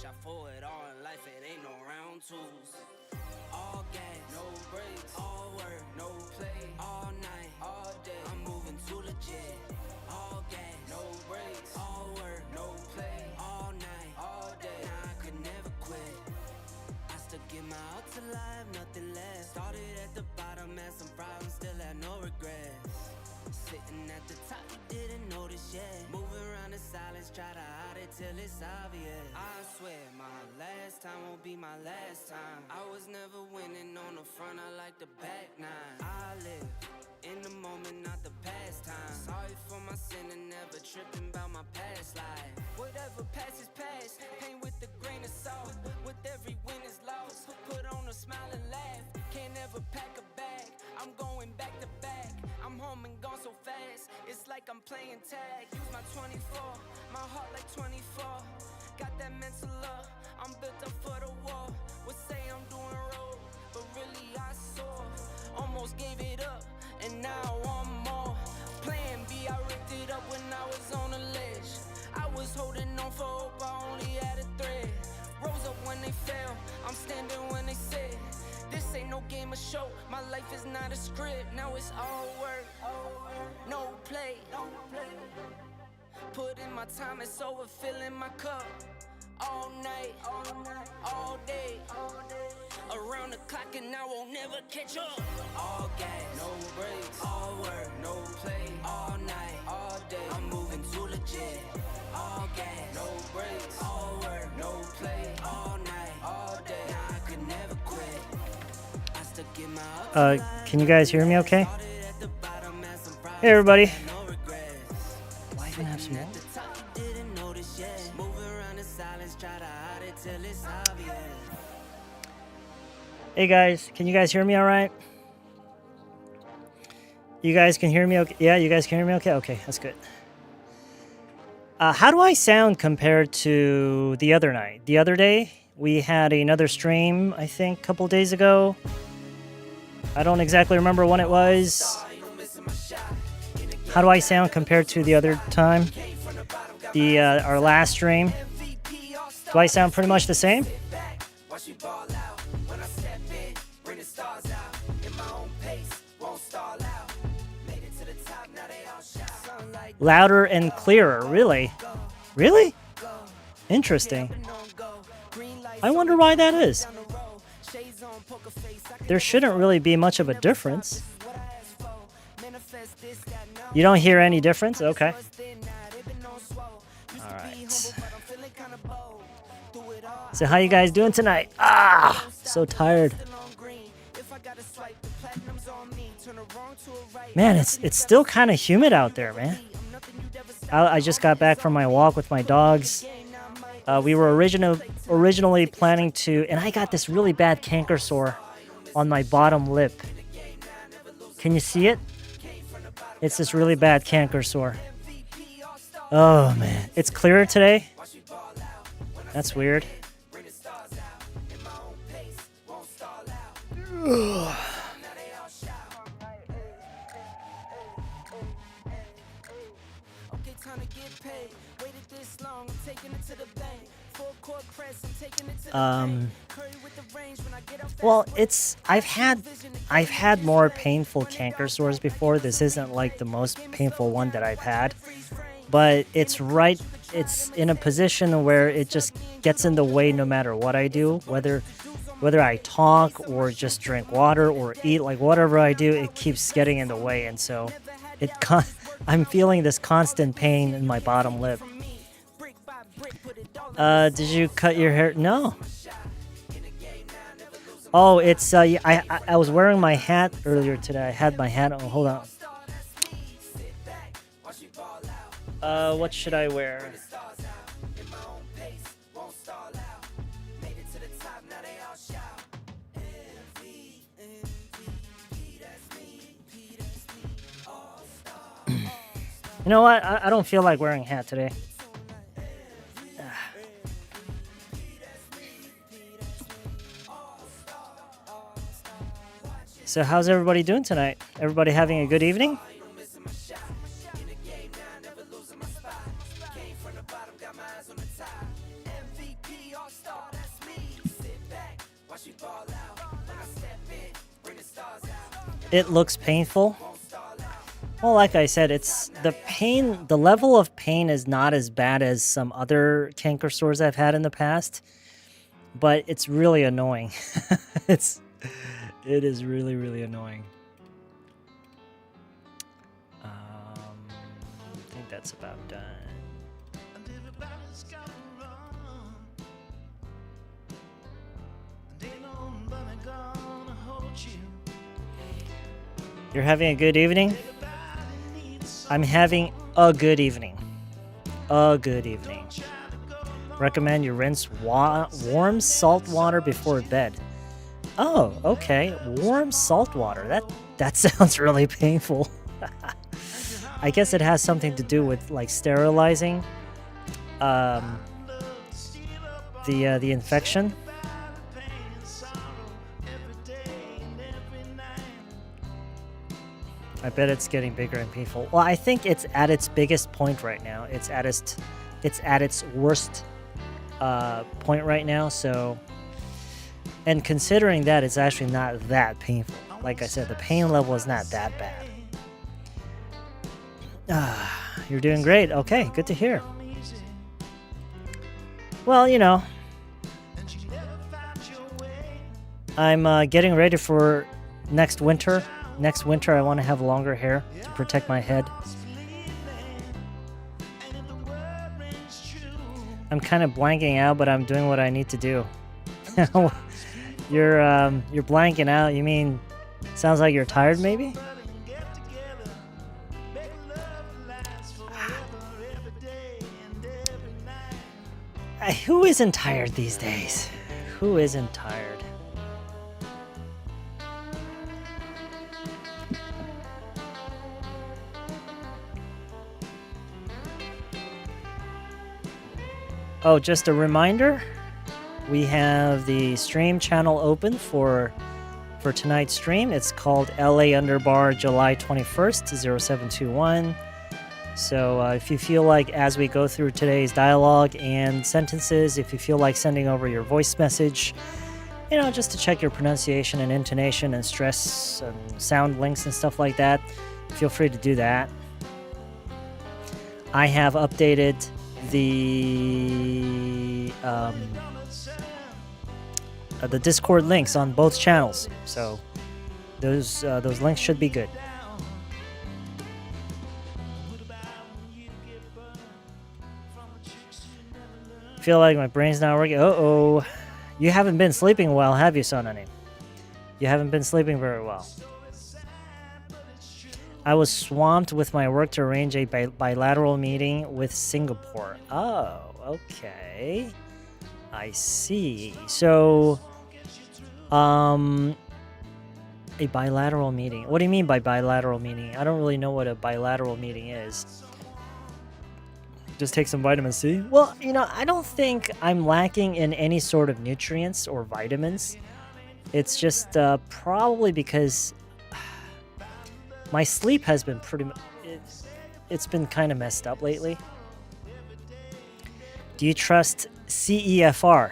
shot for it all in life, it ain't no round twos. All gas, no brakes, all work, no play, all night, all day, I'm moving too legit. All gas, no brakes, all work, no play, all night, all day, nah, I could never quit. I still give my all to life, nothing less. Started at the bottom, had some problems, still had no regrets. Sitting at the top, you didn't notice yet. Moving around in silence, try to hide it till it's obvious. I swear my last time won't be my last time. I was never winning on the front, I like the back nine. I live in the moment, not the past time. Sorry for my sin and never tripping about my past life. Whatever passes past, pain with a grain of salt. With every win is lost, put on a smile and laugh. Can't ever pack a bag, I'm going back to back. I'm home and gone so fast, it's like I'm playing tag. Use my 24, my heart like 24. Got that mental up, I'm built up for the war. Would say I'm doing road, but really I soar. Almost gave it up, and now I want more. Plan B, I ripped it up when I was on the ledge. I was holding on for hope, I only had a thread. Rose up when they fell, I'm standing when they said this ain't no game of show, my life is not a script. Now it's all work, no play. Put in my time, it's over, filling my cup. All night, all day. Around the clock and I won't never catch up. All gas, no brakes, all work, no play. All night, all day, I'm moving too legit. All gas, no brakes, all work, no play. All night, all day, I could never quit. Can you guys hear me okay? Hey everybody. Why even have some more? Hey guys, can you guys hear me all right? You guys can hear me okay? Yeah, you guys can hear me okay? Okay, that's good. How do I sound compared to the other night? The other day, we had another stream, I think, a couple days ago. I don't exactly remember when it was. How do I sound compared to the other time? Our last stream? Do I sound pretty much the same? Louder and clearer, really? Really? Interesting. I wonder why that is. There shouldn't really be much of a difference. You don't hear any difference? Okay. Alright. So how you guys doing tonight? Ah, so tired. Man, it's still kind of humid out there, man. I just got back from my walk with my dogs. We were originally planning to, and I got this really bad canker sore on my bottom lip. Can you see it? It's this really bad canker sore. Oh man, it's clearer today. That's weird. Well, I've had more painful canker sores before. This isn't like the most painful one that I've had, but it's in a position where it just gets in the way no matter what I do, whether I talk or just drink water or eat, like whatever I do, it keeps getting in the way, and so I'm feeling this constant pain in my bottom lip. Did you cut your hair? No. Oh, it's I was wearing my hat earlier today. I had my hat on. Hold on. What should I wear? You know what? I don't feel like wearing a hat today. So how's everybody doing tonight? Everybody having a good evening? it looks painful. Well, like I said, it's the pain, the level of pain is not as bad as some other canker sores I've had in the past, but it's really annoying. it is really, really annoying. I think that's about done. You're having a good evening? I'm having a good evening. A good evening. Recommend you rinse warm salt water before bed. Oh, okay. Warm salt water. That sounds really painful. I guess it has something to do with like sterilizing the infection. I bet it's getting bigger and painful. Well, I think it's at its biggest point right now. It's at its worst point right now. So, and considering that, it's actually not that painful. Like I said, the pain level is not that bad. You're doing great. Okay, good to hear. Well, you know, I'm getting ready for next winter. Next winter, I want to have longer hair to protect my head. I'm kind of blanking out, but I'm doing what I need to do. You're blanking out. You mean, sounds like you're tired, maybe? Who isn't tired these days? Who isn't tired? Oh, just a reminder, we have the stream channel open for tonight's stream. It's called LA_ July 21st, 0721. So if you feel like, as we go through today's dialogue and sentences, if you feel like sending over your voice message, you know, just to check your pronunciation and intonation and stress and sound links and stuff like that, feel free to do that. I have updated the Discord links on both channels, so those links should be good. Feel like my brain's not working. Uh-oh. You haven't been sleeping well, have you, Sonani? You haven't been sleeping very well. I was swamped with my work to arrange a bilateral meeting with Singapore. Oh, okay. I see. So, a bilateral meeting. What do you mean by bilateral meeting? I don't really know what a bilateral meeting is. Just take some vitamin C? Well, you know, I don't think I'm lacking in any sort of nutrients or vitamins. It's just probably because my sleep has been it's been kind of messed up lately. Do you trust CEFR?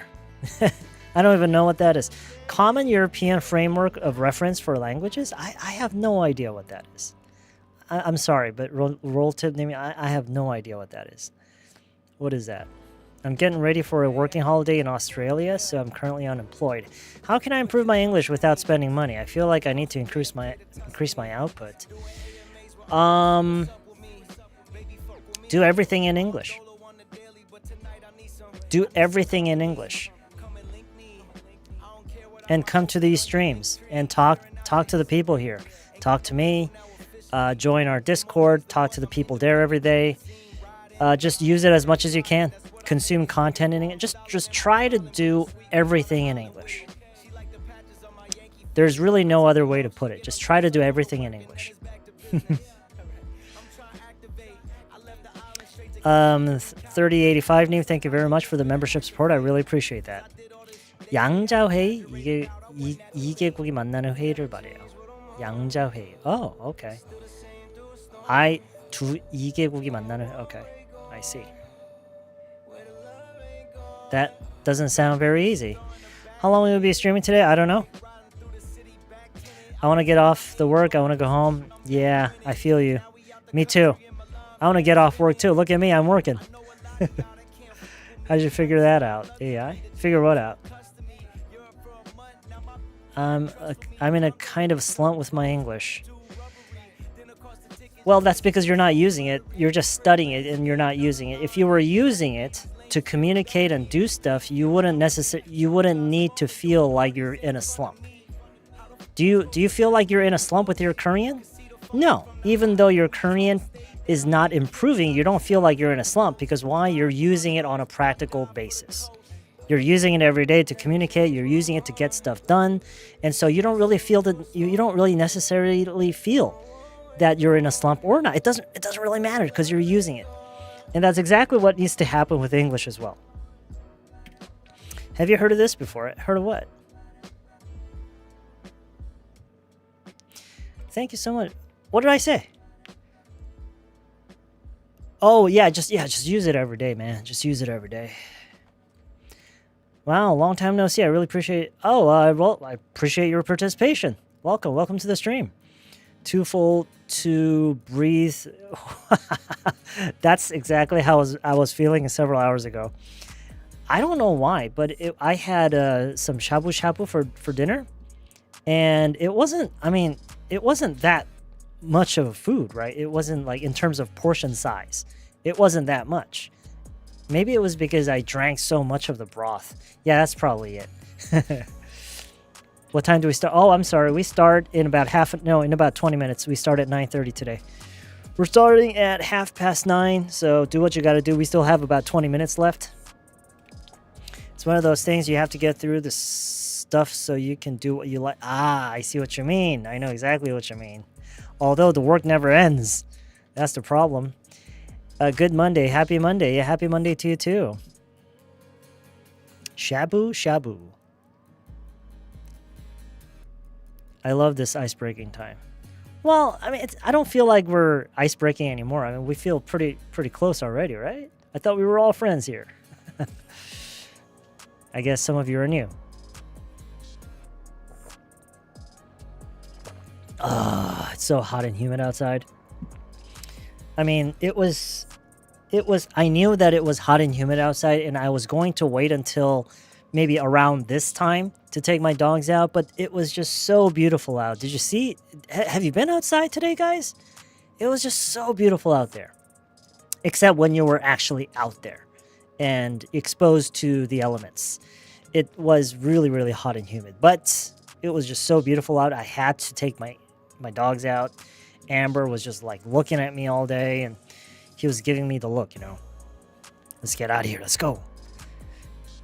I don't even know what that is. Common European Framework of Reference for Languages? I have no idea what that is. I'm sorry, but roll tip naming, I have no idea what that is. What is that? I'm getting ready for a working holiday in Australia, so I'm currently unemployed. How can I improve my English without spending money? I feel like I need to increase my output. Do everything in English. Do everything in English. And come to these streams and talk to the people here. Talk to me. Join our Discord. Talk to the people there every day. Just use it as much as you can. Consume content in English. Just try to do everything in English. There's really no other way to put it. Just try to do everything in English. 3085님, thank you very much for the membership support. I really appreciate that. 양자회의, 이게 국이 만나는 회의를 말해요. 양자회의. Oh, okay. 이개국이 만나는, okay. I see. That doesn't sound very easy. How long will you be streaming today? I don't know. I want to get off the work. I want to go home. Yeah, I feel you. Me too. I want to get off work too. Look at me. I'm working. How'd you figure that out, AI? Figure what out? I'm in a kind of slump with my English. Well, that's because you're not using it. You're just studying it and you're not using it. If you were using it to communicate and do stuff, you wouldn't need to feel like you're in a slump. Do you feel like you're in a slump with your Korean? No. Even though your Korean is not improving, you don't feel like you're in a slump because why? You're using it on a practical basis. You're using it every day to communicate. You're using it to get stuff done. And so you don't really feel that you don't really necessarily feel that you're in a slump or not. It doesn't really matter because you're using it. And that's exactly what needs to happen with English as well. Have you heard of this before? Heard of what? Thank you so much. What did I say? Oh, just use it every day, man. Just use it every day. Wow, long time no see. I really appreciate it. Oh, well, I appreciate your participation. Welcome to the stream. Too full to breathe. That's exactly how I was feeling several hours ago. I don't know why, but I had some shabu shabu for dinner, and it wasn't that much of a food, right? It wasn't like in terms of portion size. It wasn't that much. Maybe it was because I drank so much of the broth. Yeah, that's probably it. What time do we start? Oh, I'm sorry. We start in about in about 20 minutes. We start at 9:30 today. We're starting at 9:30, so do what you got to do. We still have about 20 minutes left. It's one of those things you have to get through the stuff so you can do what you like. Ah, I see what you mean. I know exactly what you mean. Although the work never ends. That's the problem. Good Monday. Happy Monday. Yeah, happy Monday to you too. Shabu shabu. I love this ice-breaking time. Well, I mean, I don't feel like we're ice-breaking anymore. I mean, we feel pretty close already, right? I thought we were all friends here. I guess some of you are new. It's so hot and humid outside. I mean, I knew that it was hot and humid outside, and I was going to wait until maybe around this time to take my dogs out, but it was just so beautiful out. Did you see? Have you been outside today, guys? It was just so beautiful out there. Except when you were actually out there and exposed to the elements. It was really, really hot and humid, but it was just so beautiful out. I had to take my dogs out. Amber was just like looking at me all day, and he was giving me the look, you know. Let's get out of here. Let's go.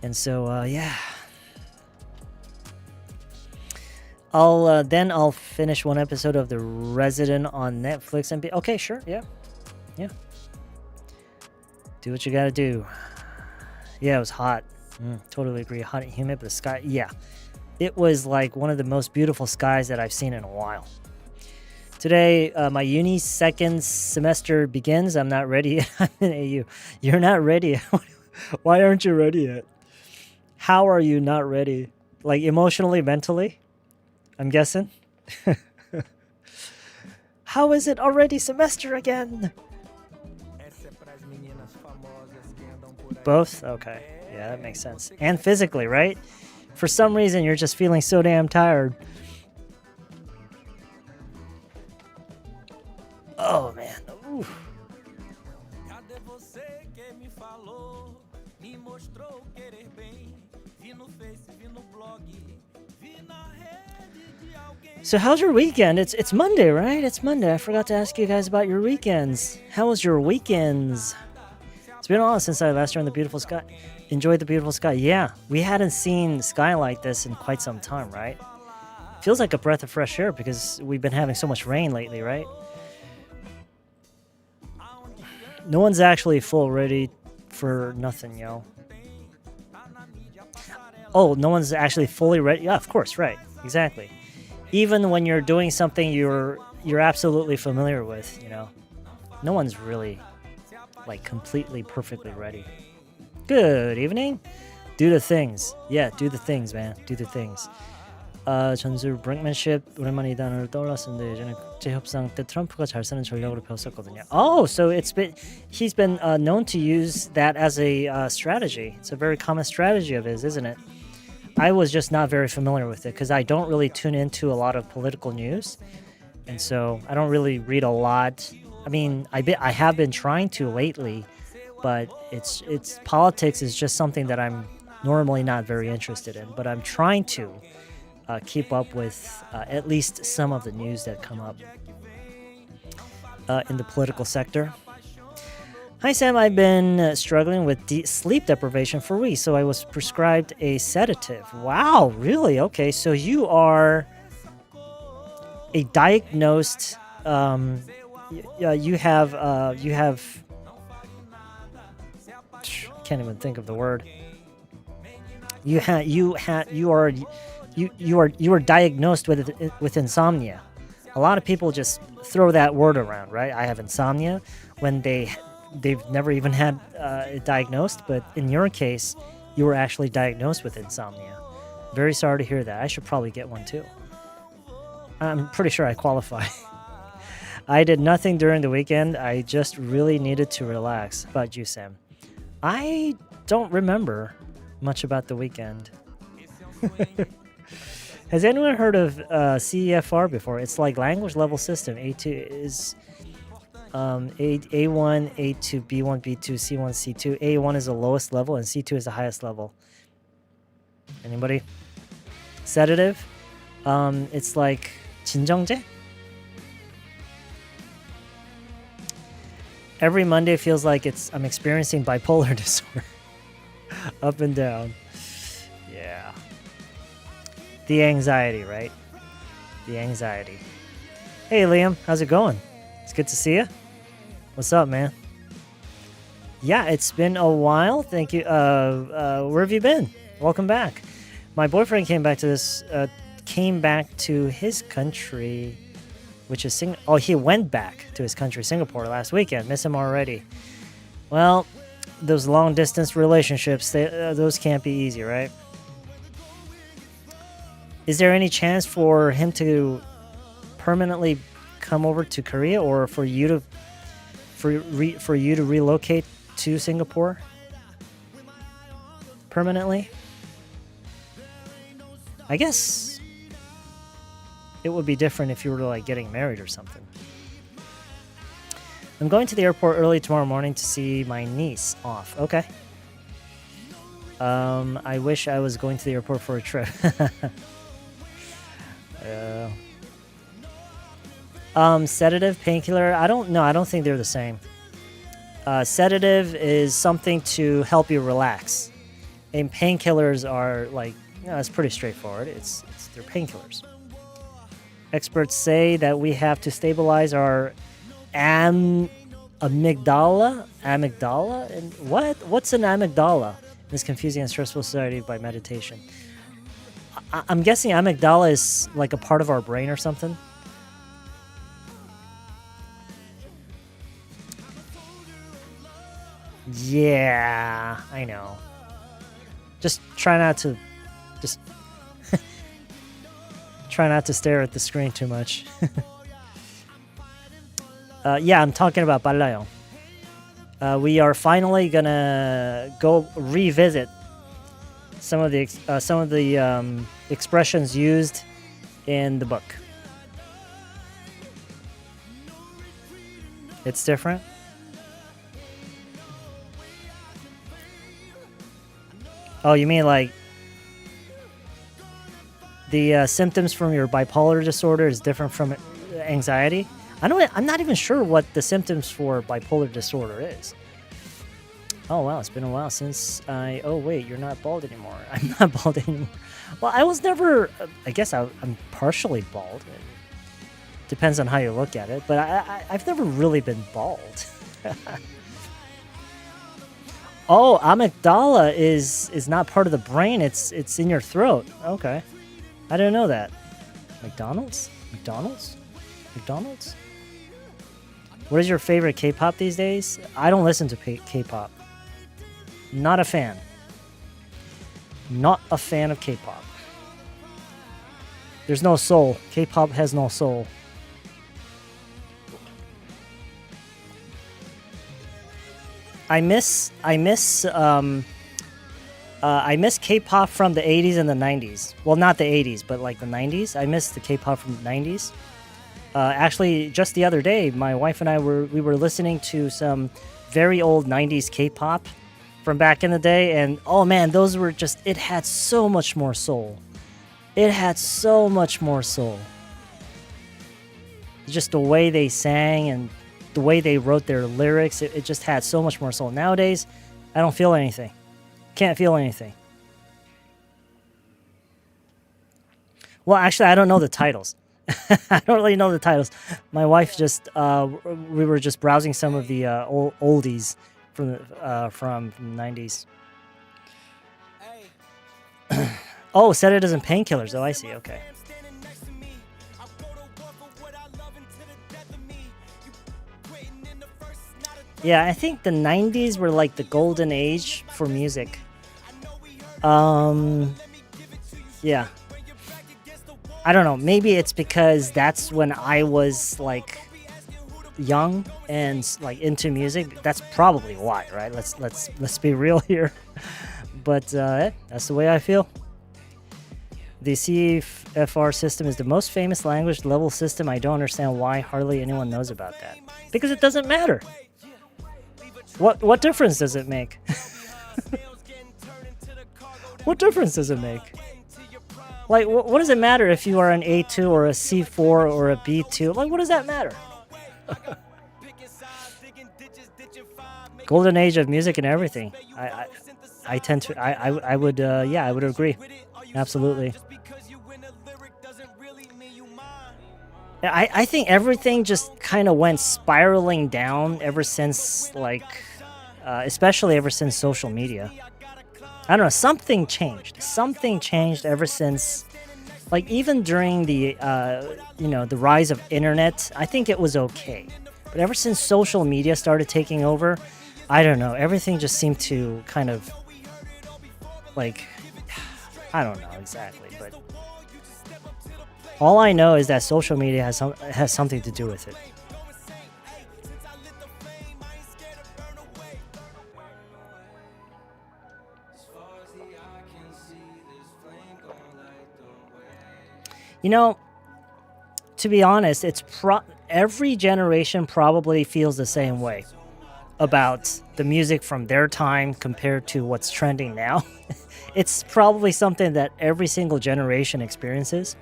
And so, yeah. I'll finish one episode of The Resident on Netflix and be okay. Sure, yeah. Do what you gotta do. Yeah, it was hot. Totally agree. Hot and humid, but the sky, yeah, it was like one of the most beautiful skies that I've seen in a while. Today, my uni second semester begins. I'm not ready yet. I'm in AU. You're not ready. Why aren't you ready yet? How are you not ready? Like emotionally, mentally? I'm guessing. How is it already semester again? Both? Okay. Yeah, that makes sense. And physically, right? For some reason, you're just feeling so damn tired. Oh, man. Ooh. So how's your weekend? It's Monday, right? It's Monday. I forgot to ask you guys about your weekends. How was your weekends? It's been a while since I last saw the beautiful sky. Enjoyed the beautiful sky. Yeah, we hadn't seen sky like this in quite some time, right? Feels like a breath of fresh air because we've been having so much rain lately, right? No one's actually full ready for nothing, yo. Oh, no one's actually fully ready? Yeah, of course, right. Exactly. Even when you're doing something you're absolutely familiar with, you know. No one's really, like, completely, perfectly ready. Good evening. Do the things. Yeah, do the things, man. Do the things. 전술 brinkmanship 오랜만에 이 단어를 떠올랐습니다. 예전에 국제 협상 때 트럼프가 잘 쓰는 전략으로 배웠었거든요. Oh, so he's been known to use that as a strategy. It's a very common strategy of his, isn't it? I was just not very familiar with it because I don't really tune into a lot of political news, and so I don't really read a lot. I mean, I have been trying to lately, but it's politics is just something that I'm normally not very interested in. But I'm trying to keep up with at least some of the news that come up in the political sector. Hi Sam, I've been struggling with sleep deprivation for weeks, so I was prescribed a sedative. Wow, really? Okay, so you are a diagnosed. You have. Can't even think of the word. You are diagnosed with insomnia. A lot of people just throw that word around, right? I have insomnia when they've never even had it diagnosed, but in your case, you were actually diagnosed with insomnia. Very sorry to hear that. I should probably get one too. I'm pretty sure I qualify. I did nothing during the weekend. I just really needed to relax. How about you, Sam? I don't remember much about the weekend. Has anyone heard of CEFR before? It's like language level system. A2 is A1, A2, B1, B2, C1, C2. A1 is the lowest level and C2 is the highest level. Anybody? Sedative? It's like 진정제? Every Monday feels like I'm experiencing bipolar disorder. Up and down. Yeah. The anxiety, right? The anxiety. Hey, Liam. How's it going? It's good to see you. What's up, man? Yeah, it's been a while. Thank you. Where have you been? Welcome back. My boyfriend came back to his country, which is he went back to his country, Singapore, last weekend. Miss him already. Well, those long distance relationships, those can't be easy, right? Is there any chance for him to permanently come over to Korea, or for you to relocate to Singapore permanently? I guess it would be different if you were like getting married or something. I'm going to the airport early tomorrow morning to see my niece off. Okay. I wish I was going to the airport for a trip. Sedative, painkiller. I don't know. I don't think they're the same. Sedative is something to help you relax, and painkillers are like, it's pretty straightforward. They're painkillers. Experts say that we have to stabilize our amygdala, and what's an amygdala in this confusing and stressful society by meditation? I'm guessing amygdala is like a part of our brain or something. Yeah, I know. Just try not to stare at the screen too much. Yeah, I'm talking about 빨라요. We are finally gonna go revisit some of the expressions used in the book. It's different. Oh, you mean like the symptoms from your bipolar disorder is different from anxiety? I'm not even sure what the symptoms for bipolar disorder is. Oh wow, it's been a while since oh wait, you're not bald anymore. I'm not bald anymore. Well, I was never. I guess I'm partially bald. It depends on how you look at it, but I've never really been bald. Oh, amygdala is not part of the brain. It's in your throat. Okay, I didn't know that. McDonald's. What is your favorite K-pop these days? I don't listen to K-pop. Not a fan. Not a fan of K-pop. There's no soul. K-pop has no soul. I miss K-pop from the 80s and the 90s. Well, not the 80s, but like the 90s. I miss the K-pop from the 90s. Actually, just the other day, my wife and I were listening to some very old 90s K-pop from back in the day, and oh man, those were just, it had so much more soul. It had so much more soul. Just the way they sang and the way they wrote their lyrics, it just had so much more soul. Nowadays, I don't feel anything. Can't feel anything. Well, actually, I don't know the titles. I don't really know the titles. My wife just, we were just browsing some of the oldies from the 90s. Oh, set it as in painkillers. Oh, I see. Okay. Yeah, I think the 90s were like the golden age for music. Yeah. I don't know. Maybe it's because that's when I was like young and like into music. That's probably why, right? Let's be real here. But that's the way I feel. The CFR system is the most famous language level system. I don't understand why hardly anyone knows about that. Because it doesn't matter. What difference does it make? What difference does it make? Like, what does it matter if you are an A2 or a C4 or a B2? Like, what does that matter? Golden age of music and everything. I tend to, I would, yeah, I would agree. Absolutely. I think everything just kind of went spiraling down ever since, like, especially ever since social media. I don't know, something changed. Something changed ever since, like, even during the, the rise of internet, I think it was okay. But ever since social media started taking over, I don't know, everything just seemed to kind of, like, I don't know exactly, but all I know is that social media has something to do with it. You know, to be honest, it's every generation probably feels the same way about the music from their time compared to what's trending now. It's probably something that every single generation experiences,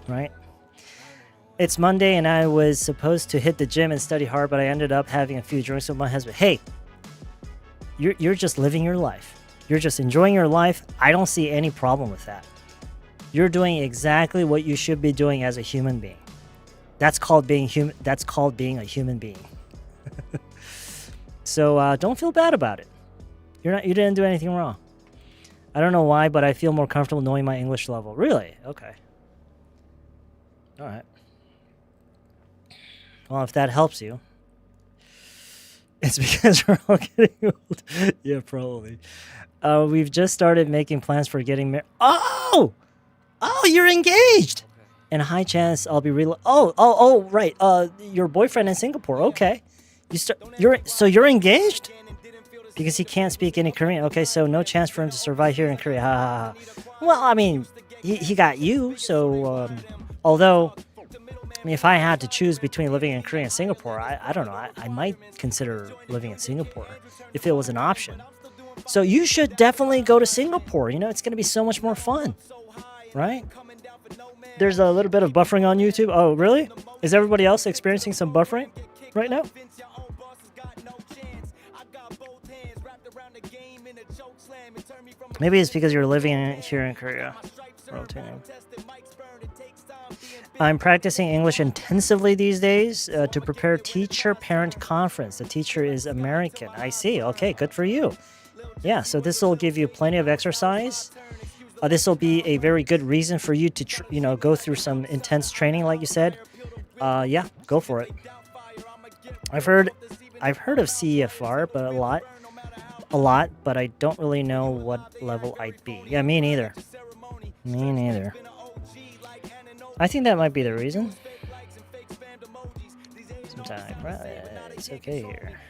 right? It's Monday and I was supposed to hit the gym and study hard, but I ended up having a few drinks with my husband. Hey, you're just living your life. You're just enjoying your life. I don't see any problem with that. You're doing exactly what you should be doing as a human being. That's called being human. That's called being a human being. So don't feel bad about it. You didn't do anything wrong. I don't know why, but I feel more comfortable knowing my English level. Really? Okay. All right. Well, if that helps you. It's because we're all getting old. Yeah, probably. We've just started making plans for getting married. Oh, you're engaged. And a high chance I'll be real. Oh, right. Your boyfriend in Singapore. Okay. You're engaged? Because he can't speak any Korean. Okay, so no chance for him to survive here in Korea. Ha ha ha. Well, I mean, he got you. So, although, I mean, if I had to choose between living in Korea and Singapore, I don't know. I might consider living in Singapore if it was an option. So you should definitely go to Singapore. You know, it's going to be so much more fun, right? There's a little bit of buffering on YouTube. Oh, really? Is everybody else experiencing some buffering right now? Maybe it's because you're living here in Korea. Rotating. I'm practicing English intensively these days to prepare teacher-parent conference. The teacher is American. I see. Okay, good for you. Yeah, so this will give you plenty of exercise. This will be a very good reason for you to, go through some intense training, like you said. Yeah, go for it. I've heard of CEFR, but a lot, but I don't really know what level I'd be. Yeah, me neither. I think that might be the reason. Sometimes, it's okay here.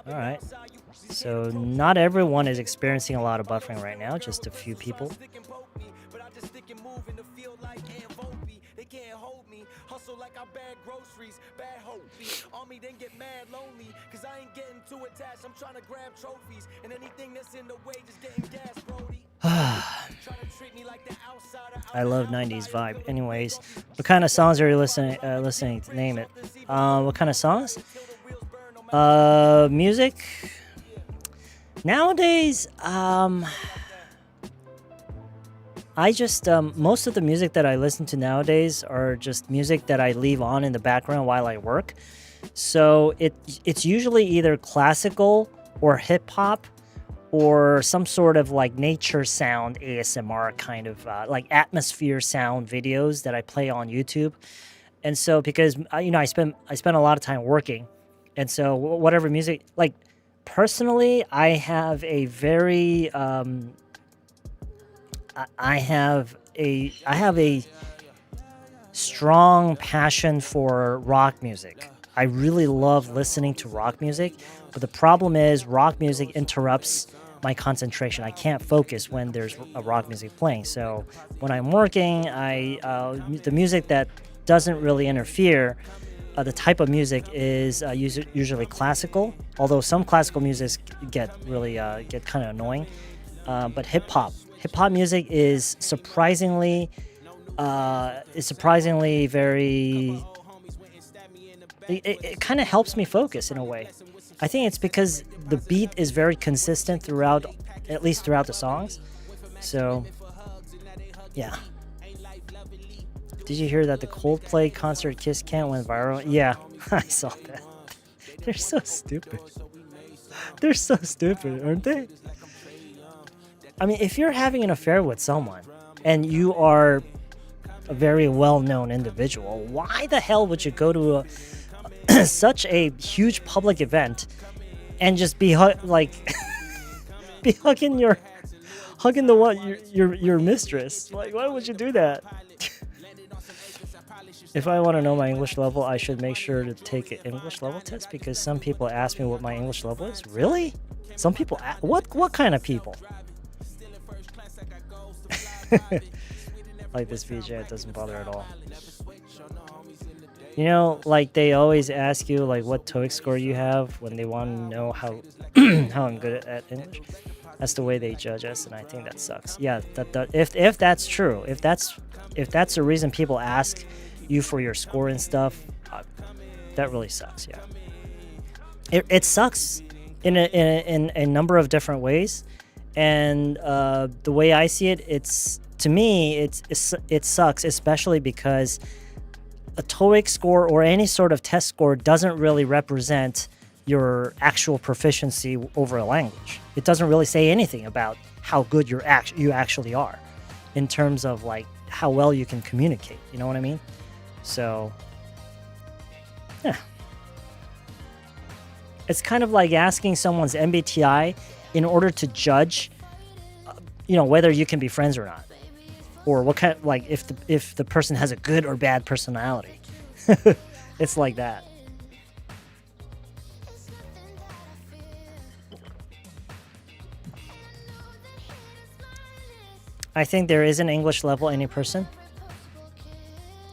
All right. So not everyone is experiencing a lot of buffering right now, just a few people. I love 90s vibe. Anyways, what kind of songs are you listening to? Name it. What kind of songs? Music. Nowadays, I just most of the music that I listen to nowadays are just music that I leave on in the background while I work. So it's usually either classical or hip hop or some sort of like nature sound ASMR kind of like atmosphere sound videos that I play on YouTube. And so because I spend a lot of time working, and so whatever music, like personally, I have a very I have a strong passion for rock music. I really love listening to rock music, but the problem is rock music interrupts my concentration. I can't focus when there's a rock music playing. So when I'm working, the music that doesn't really interfere, the type of music is usually classical. Although some classical music get kind of annoying, but hip hop music is surprisingly very. It kind of helps me focus in a way. I think it's because the beat is very consistent throughout, at least throughout the songs. So, yeah. Did you hear that the Coldplay concert Kiss Cam went viral? Yeah, I saw that. They're so stupid. They're so stupid, aren't they? I mean, if you're having an affair with someone and you are a very well-known individual, why the hell would you go to such a huge public event and just be be hugging your mistress? Like, why would you do that? If I want to know my English level, I should make sure to take an English level test, because some people ask me what my English level is. Really? Some people what kind of people? Like this VJ, it doesn't bother at all. You know, like they always ask you like what TOEIC score you have when they want to know how how I'm good at English. That's the way they judge us, and I think that sucks. Yeah, if that's true, if that's the reason people ask you for your score and stuff, that really sucks. Yeah, it sucks in a number of different ways, and the way I see it, to me it sucks, especially because a TOEIC score or any sort of test score doesn't really represent your actual proficiency over a language. It doesn't really say anything about how good you actually are in terms of like how well you can communicate. You know what I mean? So, yeah. It's kind of like asking someone's MBTI in order to judge, whether you can be friends or not, or what kind, like if the person has a good or bad personality. It's like that. I think there is an English level any person.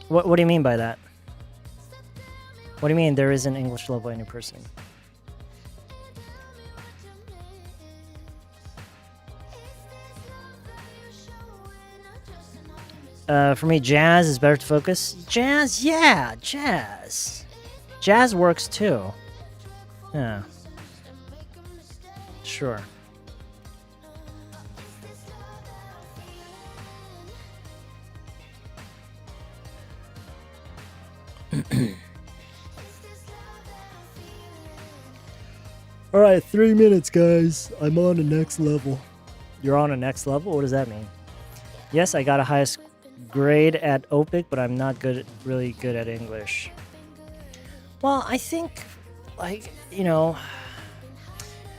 What do you mean by that? What do you mean there is an English level any person? For me, jazz is better to focus. Jazz, yeah, jazz. Jazz works too. Yeah. Sure. All right, 3 minutes, guys. I'm on the next level. You're on the next level? What does that mean? Yes, I got a highest grade at OPIC, but I'm not really good at English. Well, I think,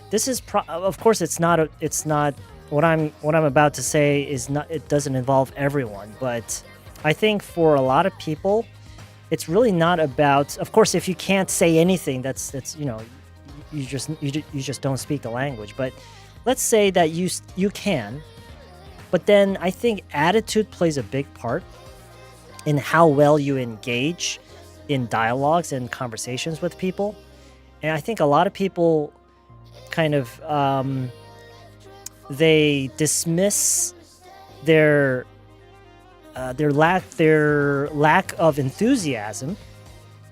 this is of course it's not what I'm about to say is not. It doesn't involve everyone, but I think for a lot of people, it's really not about. Of course, if you can't say anything, that's you just don't speak the language. But let's say that you can, but then I think attitude plays a big part in how well you engage in dialogues and conversations with people. And I think a lot of people kind of they dismiss their lack of enthusiasm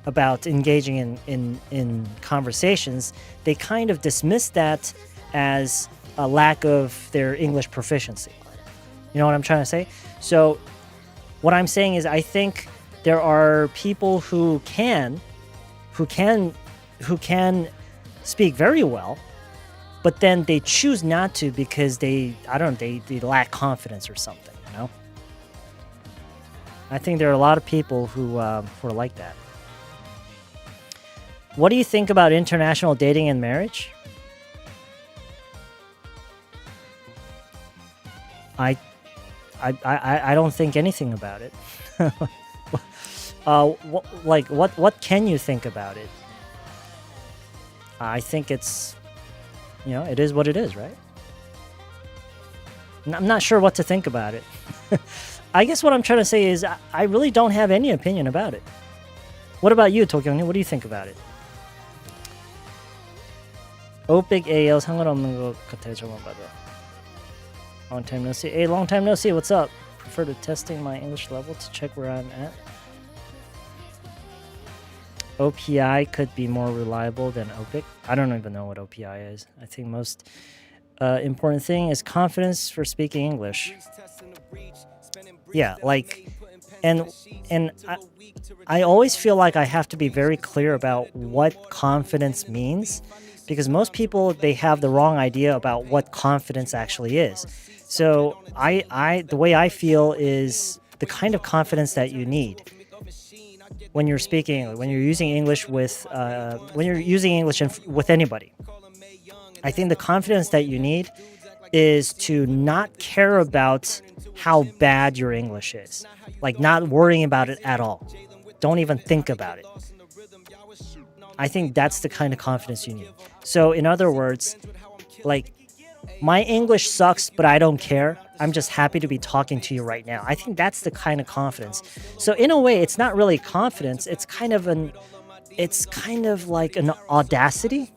about engaging in conversations. They kind of dismiss that as a lack of their English proficiency. You know what I'm trying to say? So what I'm saying is I think there are people who can speak very well, but then they choose not to because they lack confidence or something, you know? I think there are a lot of people who are like that. What do you think about international dating and marriage? I don't think anything about it. What can you think about it? I think it's, it is what it is, right? I'm not sure what to think about it. I guess what I'm trying to say is I really don't have any opinion about it. What about you, Tokyo님? What do you think about it? 오빅 AL 상관없는 것 같아요, 저만 봐도. Long time no see. Hey, long time no see. What's up? Prefer to testing my English level to check where I'm at. OPI could be more reliable than OPIC. I don't even know what OPI is. I think most important thing is confidence for speaking English. Yeah, and I always feel like I have to be very clear about what confidence means, because most people, they have the wrong idea about what confidence actually is. So the way I feel is the kind of confidence that you need when you're speaking, when you're using English with anybody. I think the confidence that you need is to not care about how bad your English is, like not worrying about it at all. Don't even think about it. I think that's the kind of confidence you need. So in other words, like, my English sucks, but I don't care. I'm just happy to be talking to you right now. I think that's the kind of confidence. So in a way, it's not really confidence. It's kind of like an audacity.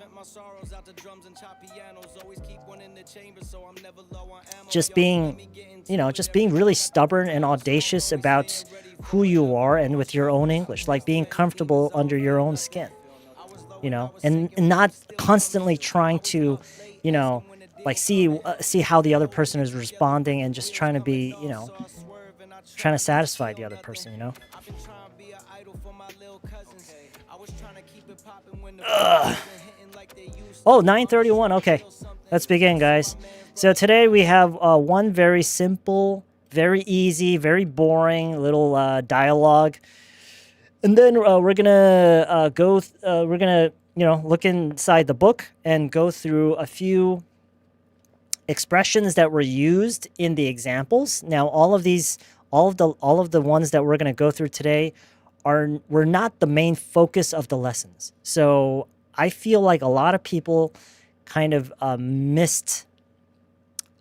Just being really stubborn and audacious about who you are and with your own English, like being comfortable under your own skin, and not constantly trying to, like see how the other person is responding and just trying to be, trying to satisfy the other person, Ugh. Oh, 9:31. Okay, let's begin, guys. So today we have one very simple, very easy, very boring little dialogue, and then we're gonna look inside the book and go through a few expressions that were used in the examples. Now, all of the ones that we're gonna go through today were not the main focus of the lessons. So I feel like a lot of people kind of missed.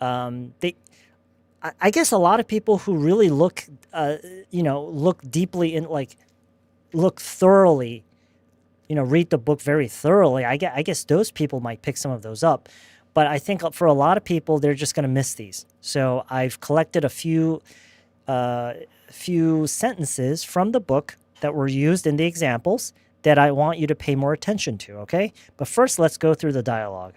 I guess a lot of people who really look deeply in, like, look thoroughly, read the book very thoroughly. I guess those people might pick some of those up, but I think for a lot of people, they're just going to miss these. So I've collected a few sentences from the book that were used in the examples that I want you to pay more attention to, okay? But first, let's go through the dialogue.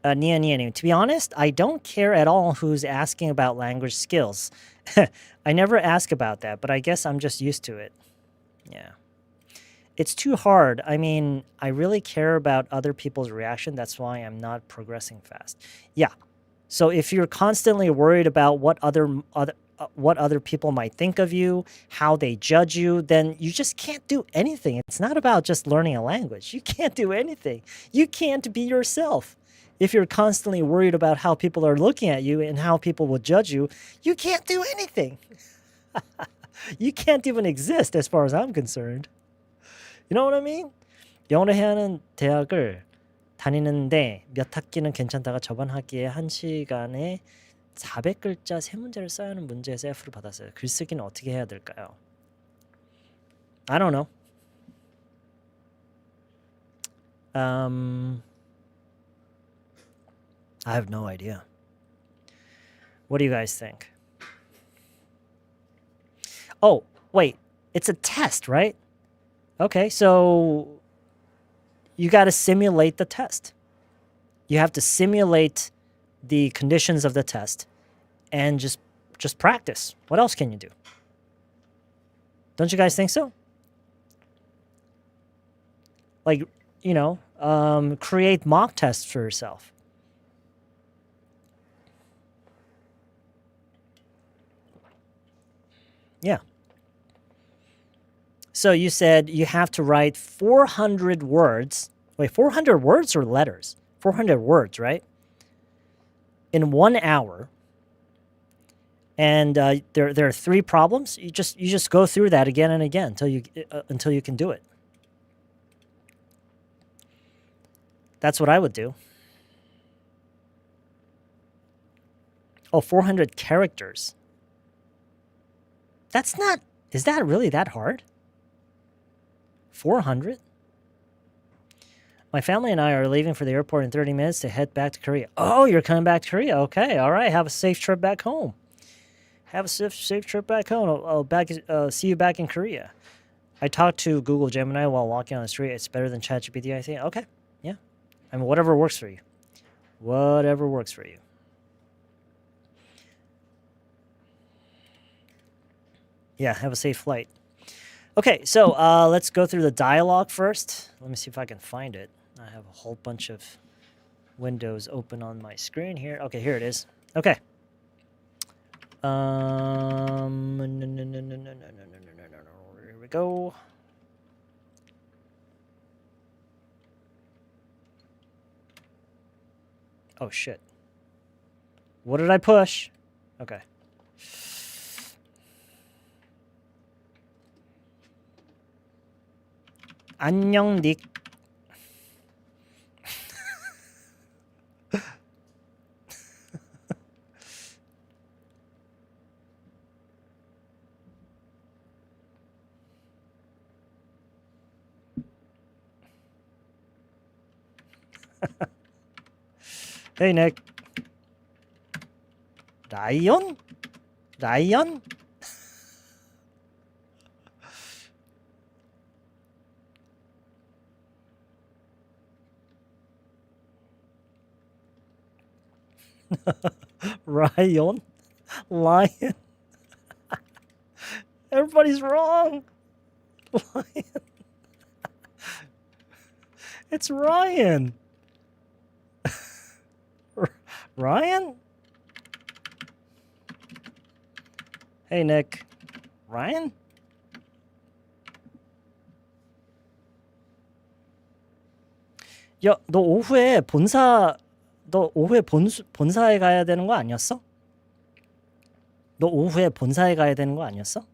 Nia, to be honest, I don't care at all who's asking about language skills. I never ask about that, but I guess I'm just used to it. Yeah. It's too hard. I mean, I really care about other people's reaction. That's why I'm not progressing fast. Yeah. So if you're constantly worried about what other people might think of you, how they judge you, then you just can't do anything. It's not about just learning a language. You can't do anything. You can't be yourself. if you're constantly worried about how people are looking at you and how people will judge you, you can't do anything. You can't even exist as far as I'm concerned. You know what I mean? 영어를 해야 하는 대학을 다니는데 몇 학기는 괜찮다가 저번 학기에 한 시간에 400글자 세 문제를 써야 하는 문제에서 F를 받았어요. 글쓰기는 어떻게 해야 될까요? I don't know. I have no idea. What do you guys think? Oh, wait. It's a test, right? Okay, so you got to simulate the test. You have to simulate the conditions of the test and just practice. What else can you do? Don't you guys think so? Like, you know, create mock tests for yourself. Yeah. So you said you have to write 400 words. Wait, 400 words or letters? 400 words, right? In 1 hour. And there are 3 problems. You just go through that again and again until you can do it. That's what I would do. Oh, 400 characters. That's not... Is that really that hard? 400? My family and I are leaving for the airport in 30 minutes to head back to Korea. Oh, you're coming back to Korea. Okay, all right. Have a safe trip back home. Have a safe trip back home. I'll see you back in Korea. I talked to Google Gemini while walking on the street. It's better than ChatGPT, I think. Okay, yeah. I mean, whatever works for you. Whatever works for you. Yeah, have a safe flight. Okay, so let's go through the dialogue first. Let me see if I can find it. I have a whole bunch of windows open on my screen here. Okay, here it is. Okay. Here we go. Oh, shit. What did I push? Okay. 안녕, 닉. Hey, Nick. 라이언? 라이언? Ryan? Lion? Everybody's wrong. Lion. It's Ryan. Ryan? Hey, Nick. Ryan? 야, 너 오후에 본사에 가야 되는 거 아니었어? 너 오후에 본사에 가야 되는 거 아니었어?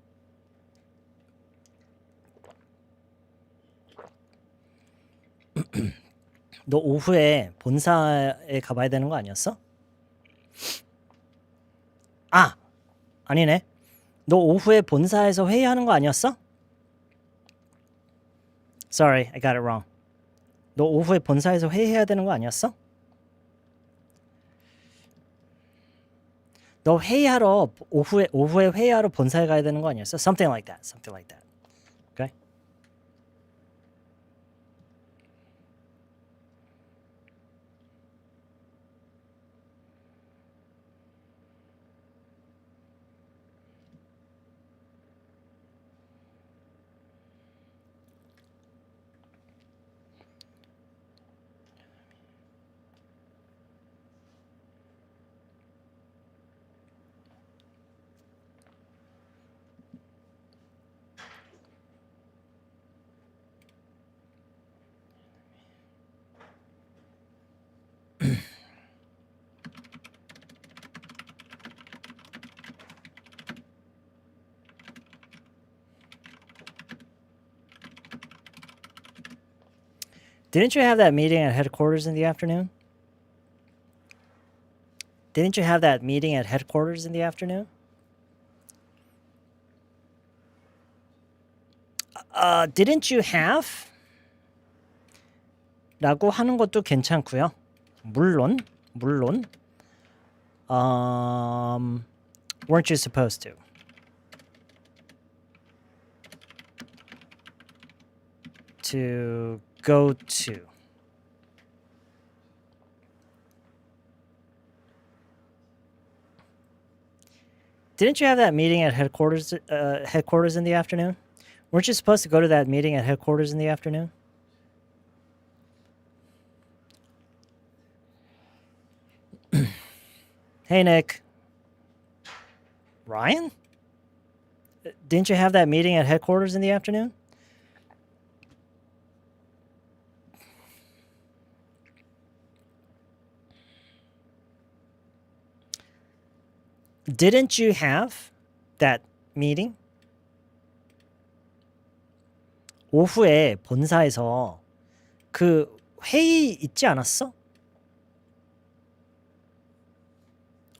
너 오후에 본사에 가봐야 되는 거 아니었어? 아! 아니네. 너 오후에 본사에서 회의하는 거 아니었어? Sorry, I got it wrong. 너 오후에 본사에서 회의해야 되는 거 아니었어? 너 회의하러 오후에 회의하러 본사에 가야 되는 거 아니었어? Something like that. Something like that. Okay? Didn't you have that meeting at headquarters in the afternoon? Didn't you have that meeting at headquarters in the afternoon? Didn't you have? 라고 하는 것도 괜찮고요. 물론 weren't you supposed to? To go to. Didn't you have that meeting at headquarters in the afternoon? Weren't you supposed to go to that meeting at headquarters in the afternoon? Hey, Nick. Ryan? Didn't you have that meeting at headquarters in the afternoon? Didn't you have that meeting? 오후에 본사에서 그 회의 있지 않았어?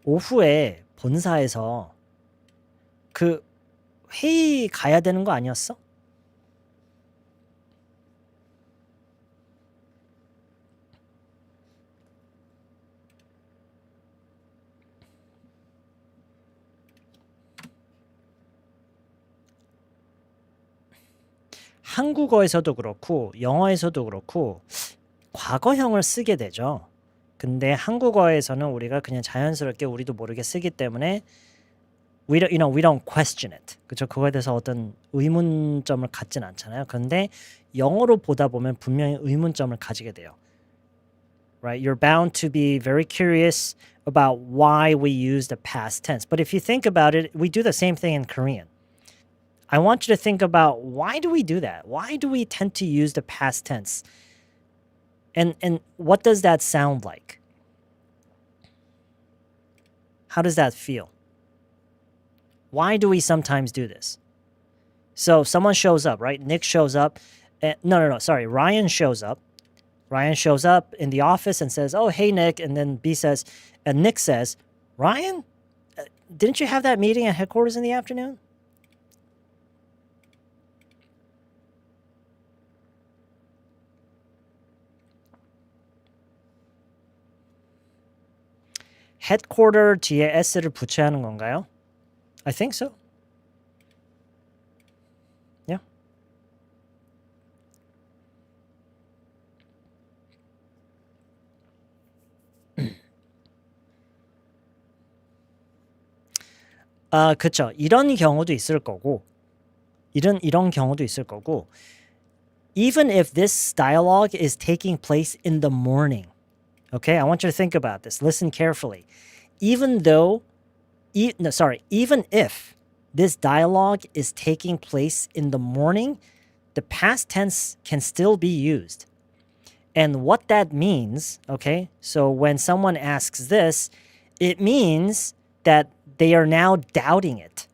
오후에 본사에서 그 회의 가야 되는 거 아니었어? 한국어에서도 그렇고 영어에서도 그렇고 과거형을 쓰게 되죠. 근데 한국어에서는 우리가 그냥 자연스럽게 우리도 모르게 쓰기 때문에 we don't question it. 그렇죠? 그거에 대해서 어떤 의문점을 갖진 않잖아요. 근데 영어로 보다 보면 분명히 의문점을 가지게 돼요. Right? You're bound to be very curious about why we use the past tense. But if you think about it, we do the same thing in Korean. I want you to think about why do we do that? Why do we tend to use the past tense? And what does that sound like? How does that feel? Why do we sometimes do this? So someone shows up, right? Nick shows up. Sorry. Ryan shows up. Ryan shows up in the office and says, "Oh, hey, Nick." And then Nick says, "Ryan, didn't you have that meeting at headquarters in the afternoon?" headquarter 뒤에 s를 붙여야 하는 건가요? I think so. Yeah. 그쵸. 이런 경우도 있을 거고, 이런 경우도 있을 거고, even if this dialogue is taking place in the morning. Okay, I want you to think about this. Listen carefully. Even if this dialogue is taking place in the morning, the past tense can still be used. And what that means, okay, so when someone asks this, it means that they are now doubting it.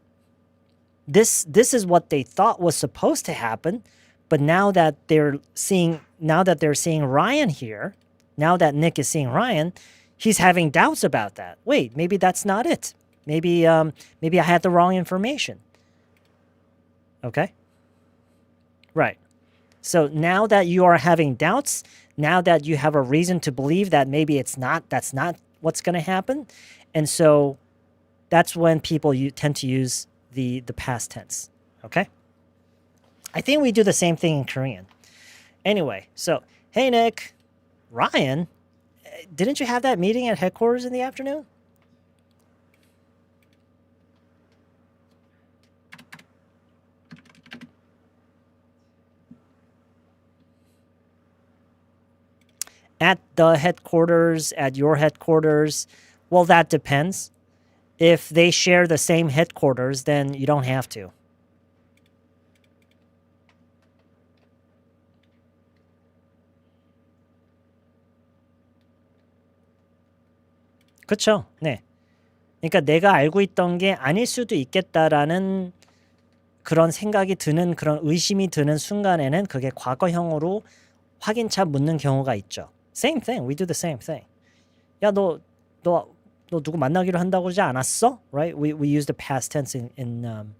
This is what they thought was supposed to happen, but now that they're seeing Ryan here, now that Nick is seeing Ryan, he's having doubts about that. Wait, maybe that's not it. Maybe I had the wrong information. Okay? Right. So now that you are having doubts, now that you have a reason to believe that maybe that's not what's going to happen, and so that's when people tend to use the past tense. Okay? I think we do the same thing in Korean. Anyway, so, hey Nick, Ryan, didn't you have that meeting at headquarters in the afternoon? At the headquarters, at your headquarters, well, that depends. If they share the same headquarters, then you don't have to. 그렇죠. 네. 그러니까 내가 알고 있던 게 아닐 수도 있겠다라는 그런 생각이 드는, 그런 의심이 드는 순간에는 그게 과거형으로 확인차 묻는 경우가 있죠. Same thing. We do the same thing. 야, 너 누구 만나기로 한다고 하지 않았어? Right? We use the past tense in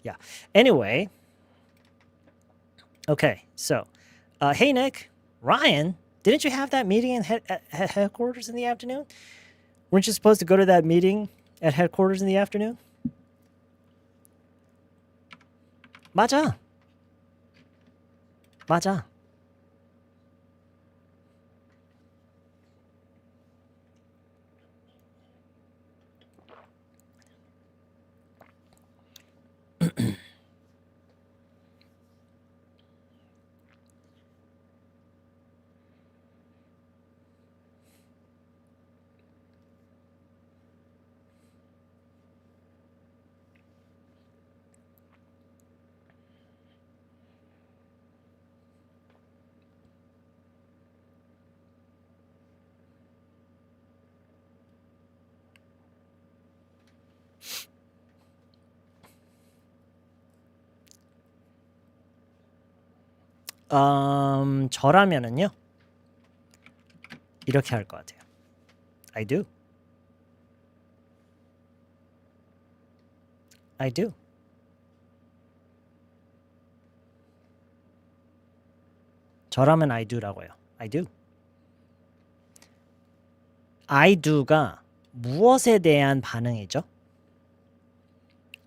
yeah. Anyway. Okay. So, hey Nick, Ryan, didn't you have that meeting at headquarters in the afternoon? Weren't you supposed to go to that meeting at headquarters in the afternoon? 맞아. 맞아. 저라면은요 이렇게 할 것 같아요. I do. I do. 저라면 I do라고요. I do. I do가 무엇에 대한 반응이죠?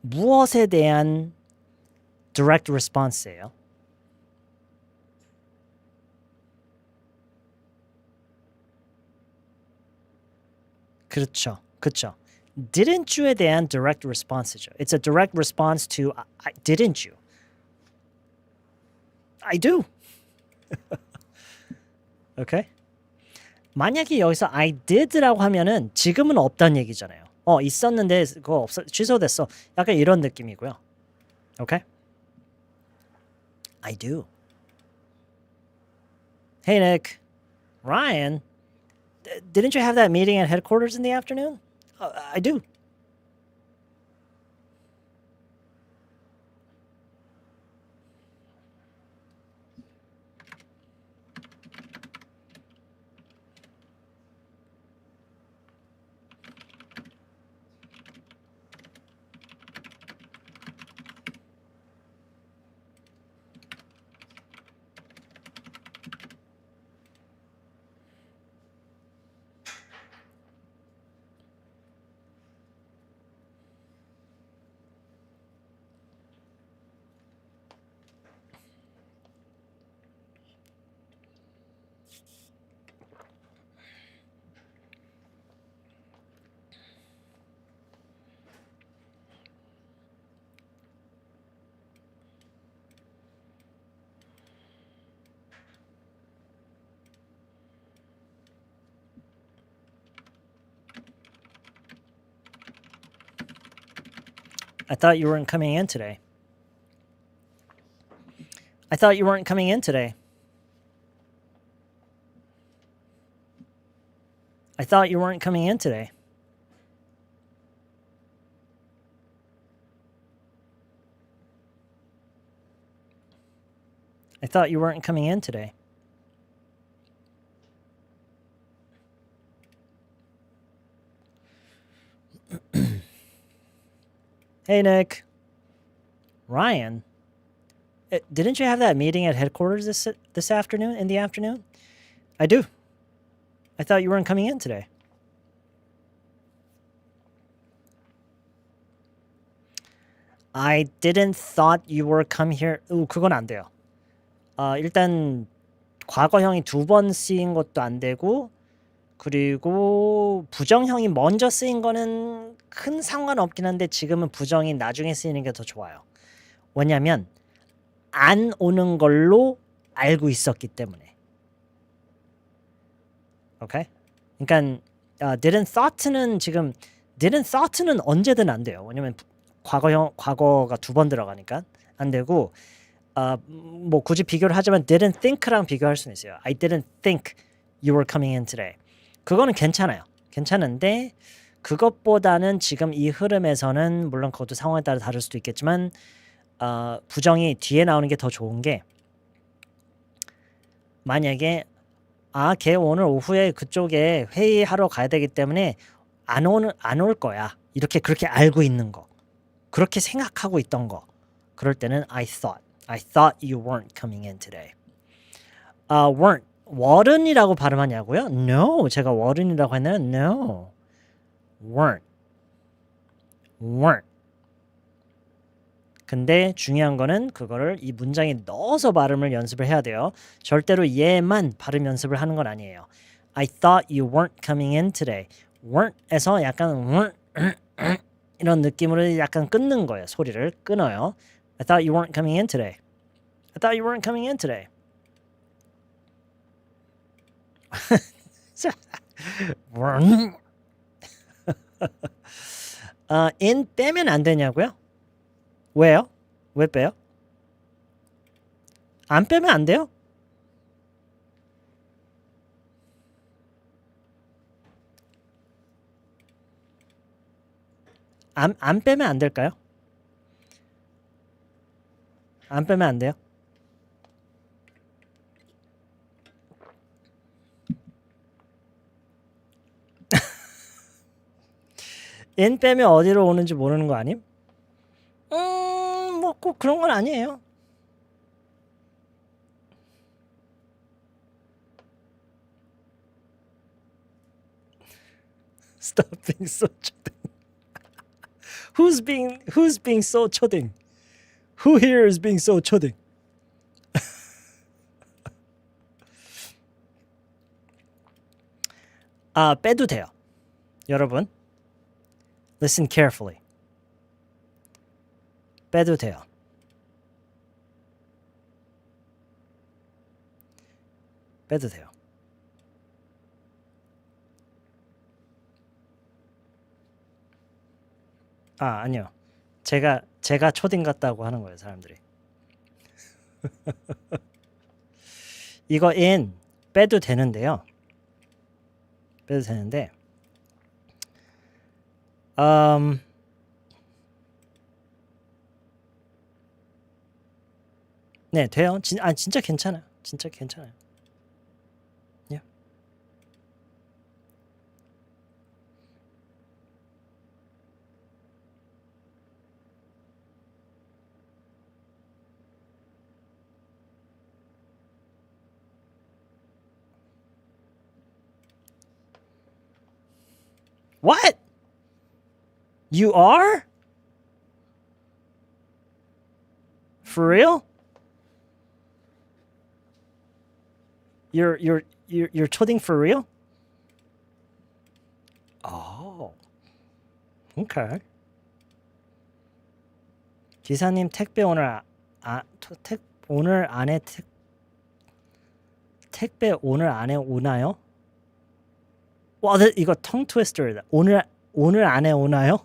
무엇에 대한 direct response예요? 그렇죠. 그렇죠. Didn't you에 대한 direct response죠. It's a direct response to didn't you. I do. Okay? 만약에 여기서 I did라고 하면은 지금은 없다는 얘기잖아요. 있었는데 그거 취소됐어. 약간 이런 느낌이고요. Okay? I do. Hey Nick, Ryan, didn't you have that meeting at headquarters in the afternoon? I do. I thought you weren't coming in today. I thought you weren't coming in today. I thought you weren't coming in today. I thought you weren't coming in today. Hey, Nick. Ryan, didn't you have that meeting at headquarters this afternoon, in the afternoon? I do. I thought you weren't coming in today. I didn't thought you were come here. 그건 안 돼요. 일단 과거형이 두 번 쓰인 것도 안 되고, 그리고 부정형이 먼저 쓰인 거는 큰 상관없긴 한데 지금은 부정이 나중에 쓰이는 게 더 좋아요. 왜냐면 안 오는 걸로 알고 있었기 때문에. 오케이? 그러니까 didn't thought는 지금 didn't thought는 언제든 안 돼요. 왜냐면 과거가 두 번 들어가니까 안 되고 뭐 굳이 비교를 하자면 didn't think랑 비교할 수는 있어요. I didn't think you were coming in today. 그거는 괜찮아요. 괜찮은데 그것보다는 지금 이 흐름에서는 물론 그것도 상황에 따라 다를 수도 있겠지만 부정이 뒤에 나오는 게 더 좋은 게 만약에 걔 오늘 오후에 그쪽에 회의하러 가야 되기 때문에 안 올 거야. 이렇게 그렇게 알고 있는 거. 그렇게 생각하고 있던 거. 그럴 때는 I thought you weren't coming in today. weren't. weren't이라고 발음하냐고요? No. 제가 weren't이라고 했나요? No. weren't. 근데 중요한 거는 그거를 이 문장에 넣어서 발음을 연습을 해야 돼요. 절대로 얘만 발음 연습을 하는 건 아니에요. I thought you weren't coming in today. weren't에서 약간 weren't 이런 느낌으로 약간 끊는 거예요. 소리를 끊어요. I thought you weren't coming in today. I thought you weren't coming in today. in 빼면 안 되냐고요? 왜요? 왜 빼요? 안 빼면 안 돼요? 안 빼면 안 될까요? 안 빼면 안 돼요? in 빼면 어디로 오는지 모르는 거 아님? 뭐 꼭 그런 건 아니에요. Stop being so 초딩. Who's being so 초딩? Who here is being so 초딩? 빼도 돼요. 여러분, listen carefully. 빼도 돼요. 빼도 돼요. 아니요. 제가 초딩 같다고 하는 거예요, 사람들이. 이거 in 빼도 되는데요. 빼도 되는데 네, 돼요. 진짜 괜찮아요. 진짜 괜찮아요. Yeah. What? You are? For real? You're 초딩 for real? Oh. Okay. 기사님 택배 오늘 오늘 안에 택배 오늘 안에 오나요? 와, 이거 텅 트위스터다. 오늘 안에 오나요?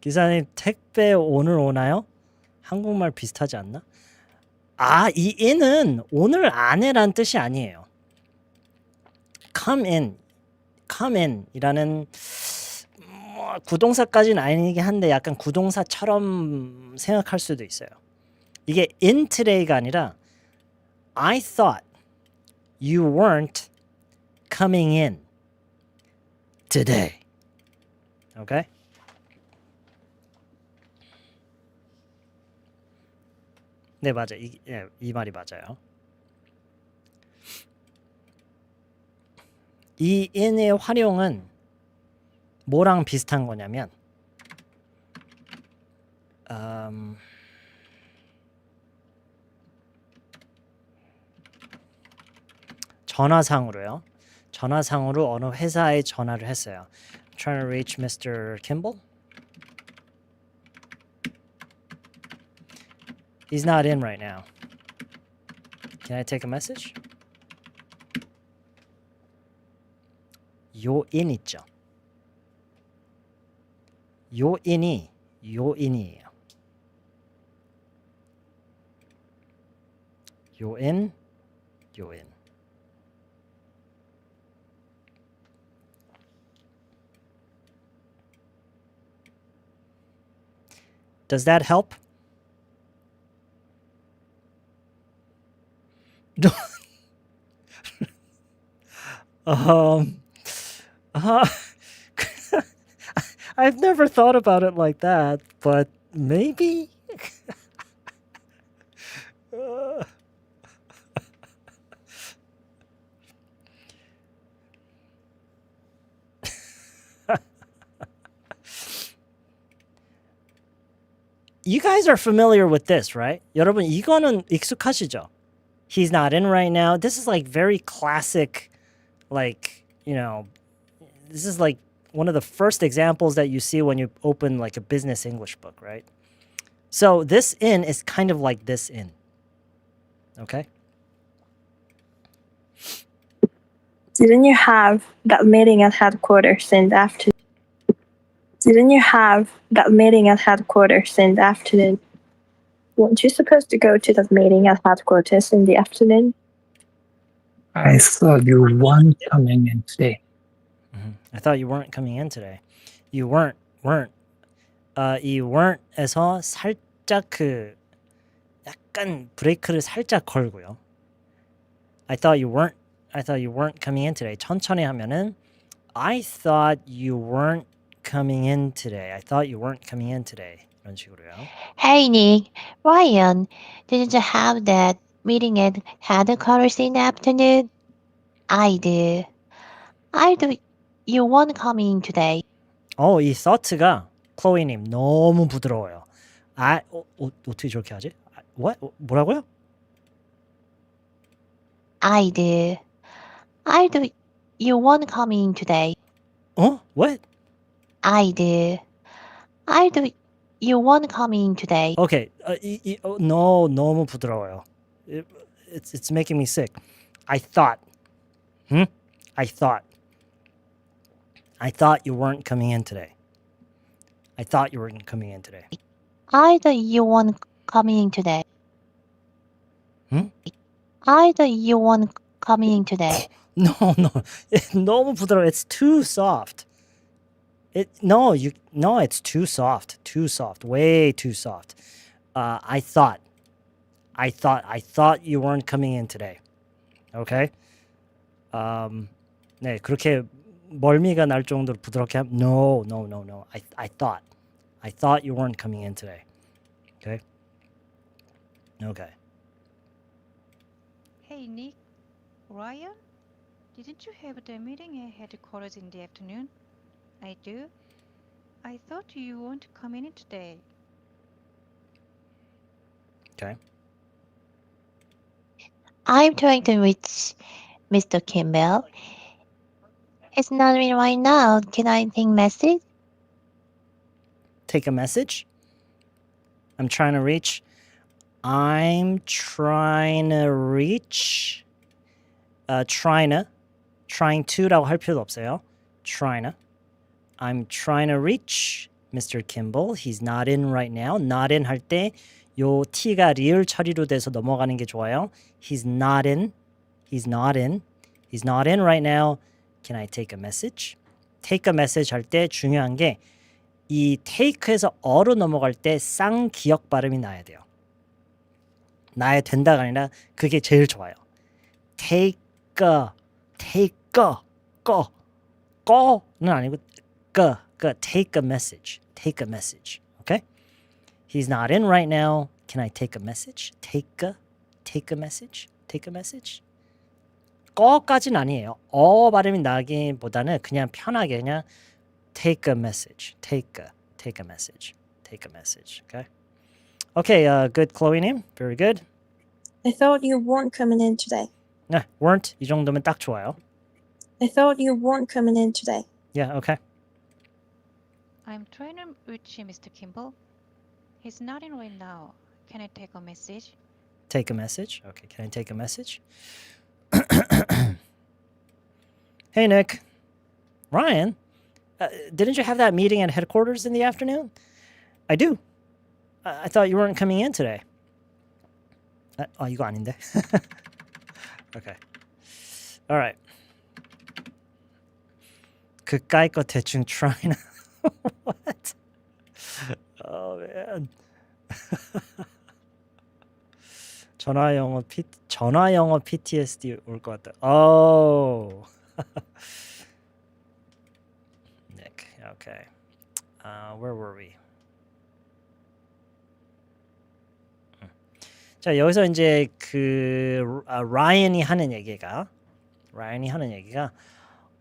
기사님 택배 오늘 오나요? 한국말 비슷하지 않나? 이 in은 오늘 안에란 뜻이 아니에요. come in이라는 구동사까지는 아니긴 한데 약간 구동사처럼 생각할 수도 있어요. 이게 in today가 아니라 I thought you weren't coming in today. Okay? 네, 맞아요. 이 말이 맞아요. 이 in의 활용은 뭐랑 비슷한 거냐면 전화상으로요. 전화상으로 어느 회사에 전화를 했어요. Trying to reach Mr. Kimbell. He's not in right now. Can I take a message? 요 in 있죠. 요 in이 요 in이에요. 요 in, 요 in. Does that help? Um, uh, I've never thought about it like that, but maybe. You guys are familiar with this, right? 여러분 이거는 익숙하시죠? He's not in right now. This is like very classic, like, you know, this is like one of the first examples that you see when you open like a business English book, right? So this in is kind of like this in. Okay? Didn't you have that meeting at headquarters in the afternoon? Didn't you have that meeting at headquarters in the afternoon? Weren't you supposed to go to that meeting at headquarters in the afternoon? I thought you weren't coming in today. I thought you weren't coming in today. You weren't. 이 weren't에서 살짝 그 약간 브레이크를 살짝 걸고요. I thought you weren't coming in today. 천천히 하면은 I thought you weren't coming in today. I thought you weren't coming in today. 이런 식으로요. Hey Nick, Ryan, didn't you have that meeting at headquarters in the afternoon? I do. You weren't coming today. 이 thought가 클로이님 너무 부드러워요. 어떻게 저렇게 하지? What? 뭐라고요? I do. You weren't coming today. What? I do. You weren't coming today. Okay. No, 너무 부드러워요. It's making me sick. I thought. I thought you weren't coming in today. I thought you weren't coming in today. Either you weren't coming today. Either you weren't coming today. No. 너무 부드러워. It's too soft. It's too soft. Too soft. Way too soft. I thought you weren't coming in today. Okay? 네, 그렇게 멀미가 날 정도로 부드럽게 하면 No. I thought you weren't coming in today. Okay? Okay. Hey Nick, Ryan, didn't you have the meeting at headquarters in the afternoon? I do. I thought you weren't coming in today. Okay. I'm trying to reach Mr. Kimbell. It's not in right now. Can I take message? Take a message. I'm trying to reach. Trying to라고 할 필요도 없어요. I'm trying to reach Mr. Kimbell. He's not in right now. Not in 할 때 요 T가 리을 처리로 돼서 넘어가는 게 좋아요. He's not in right now. Can I take a message? Take a message 할 때 중요한 게 이 take에서 어로 넘어갈 때 쌍기역 발음이 나야 돼요. 나야 된다가 아니라 그게 제일 좋아요. Take 거는 아니고 take a message. Okay? He's not in right now. Can I take a message? Take a message. 거까지는 아니에요. 발음이 나기보다는 그냥 편하게 그냥 take a message. Take a message. Okay? Okay, good, Chloe name. Very good. I thought you weren't coming in today. 네, weren't 이 정도면 딱 좋아요. I thought you weren't coming in today. Yeah, okay. I'm trying to reach Mr. Kimbell. He's not in right now. Can I take a message? Take a message. Okay, can I take a message? Hey, Nick. Ryan, didn't you have that meeting at headquarters in the afternoon? I do. I thought you weren't coming in today. 이거 아닌데. Okay. All right. 그까이 거 대충 trying. What? Oh man. 전화 영어 PTSD 올 것 같다. Oh. Nick. Okay. Where were we? 자, 여기서 이제 그 라이언이 하는 얘기가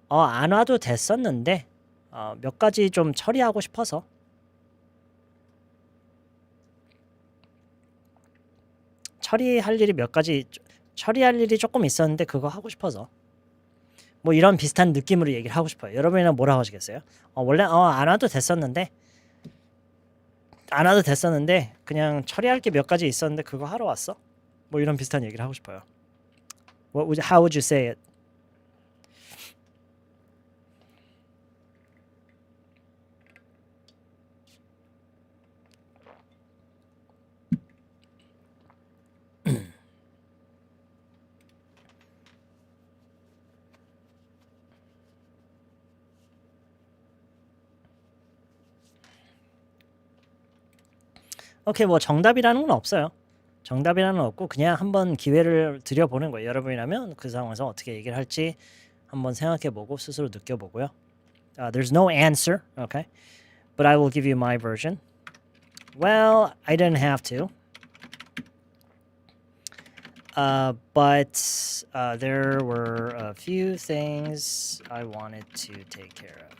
안 와도 됐었는데 몇 가지 좀 처리하고 싶어서 처리할 일이 조금 있었는데 그거 하고 싶어서 뭐 이런 비슷한 느낌으로 얘기를 하고 싶어요. 여러분이랑 뭐라고 하시겠어요? 원래 안 와도 됐었는데 그냥 처리할 게 몇 가지 있었는데 그거 하러 왔어. 뭐 이런 비슷한 얘기를 하고 싶어요. How would you say it? 오케이, 뭐 정답이라는 건 없어요. 정답이라는 건 없고 그냥 한번 기회를 드려보는 거예요. 여러분이라면 그 상황에서 어떻게 얘기를 할지 한번 생각해보고 스스로 느껴보고요. There's no answer, okay? But I will give you my version. Well, I didn't have to. But there were a few things I wanted to take care of.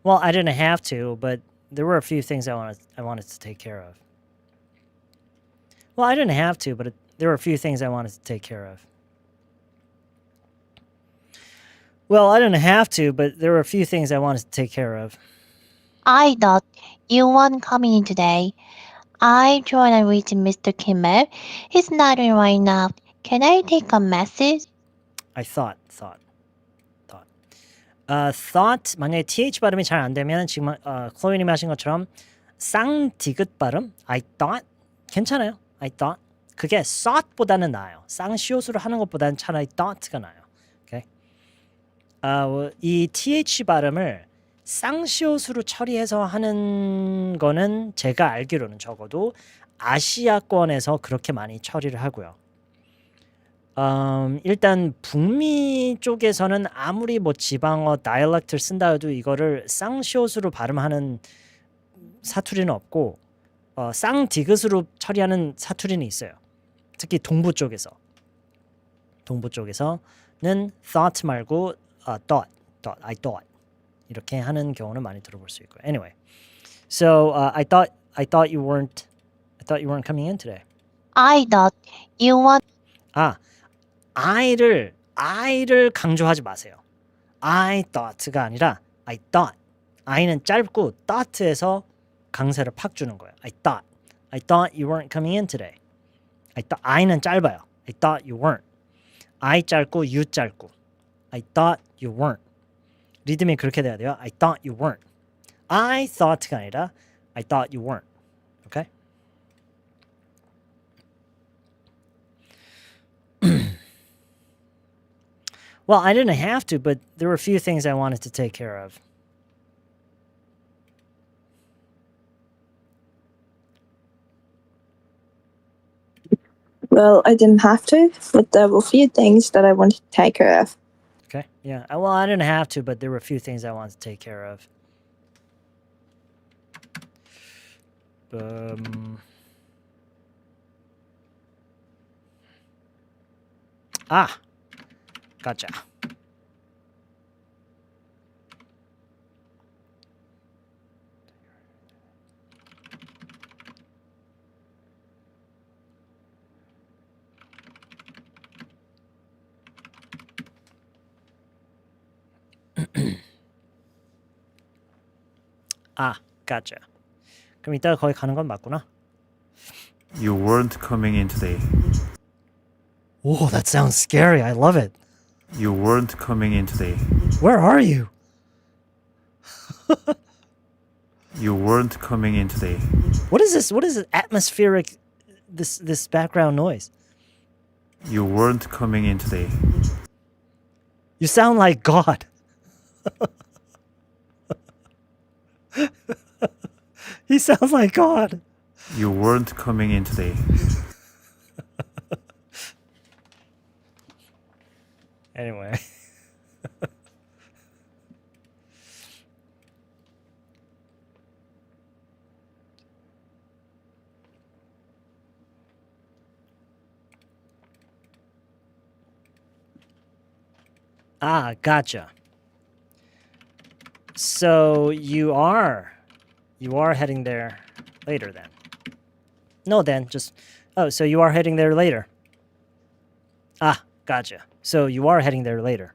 Well, I didn't have to, but there were a few things I wanted to take care of. Well, I didn't have to, but there were a few things I wanted to take care of. Well, I didn't have to, but there were a few things I wanted to take care of. I thought you weren't coming in today. I tried to reach Mr. Kimbell. He's not in right now. Can I take a message? I thought. Thought 만약에 th 발음이 잘 안 되면 지금 클로이님이 하신 것처럼 쌍디귿 발음 I thought 괜찮아요. I thought 그게 thought보다는 나아요. 쌍시옷으로 하는 것보다는 차라리 thought가 나아요. 오케이. 이 th 발음을 쌍시옷으로 처리해서 하는 거는 제가 알기로는 적어도 아시아권에서 그렇게 많이 처리를 하고요. 일단 북미 쪽에서는 아무리 뭐 지방어 다이얼렉트를 쓴다 해도 이거를 쌍시옷으로 발음하는 사투리는 없고 쌍디귿으로 처리하는 사투리는 있어요. 특히 동부 쪽에서는 thought 말고 thought, I thought 이렇게 하는 경우는 많이 들어볼 수 있고요. Anyway, so I thought you weren't coming in today. I thought you weren't. I를 강조하지 마세요. I thought가 아니라 I thought. I는 짧고 thought에서 강세를 팍 주는 거예요. I thought you weren't coming in today. I는 짧아요. I thought you weren't. I 짧고 you 짧고. I thought you weren't. 리듬이 그렇게 돼야 돼요. I thought you weren't. I thought가 아니라 I thought you weren't. Okay? Well, I didn't have to, but there were a few things I wanted to take care of. Well, I didn't have to, but there were a few things that I wanted to take care of. Okay, yeah. Well, I didn't have to, but there were a few things I wanted to take care of. Gotcha. Gotcha. 그럼 이따가 거기 가는 건 맞구나. You weren't coming in today. Oh, that sounds scary. I love it. You weren't coming in today. Where are you? You weren't coming in today. What is this? What is this atmospheric, this background noise? You weren't coming in today. You sound like God. He sounds like God. You weren't coming in today. Anyway. Ah, gotcha. So you are heading there later then. No, then just so you are heading there later. Ah, gotcha. So you are heading there later.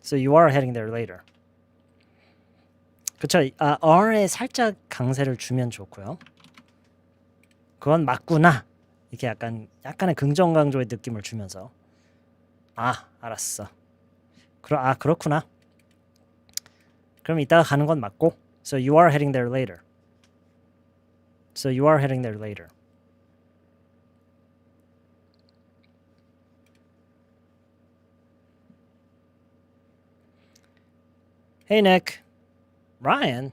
So you are heading there later. 그쵸? R에 살짝 강세를 주면 좋고요. 그건 맞구나. 이렇게 약간의 긍정 강조의 느낌을 주면서 알았어. 그렇구나. 그럼 이따가 가는 건 맞고. So you are heading there later. So you are heading there later. Hey Nick. Ryan,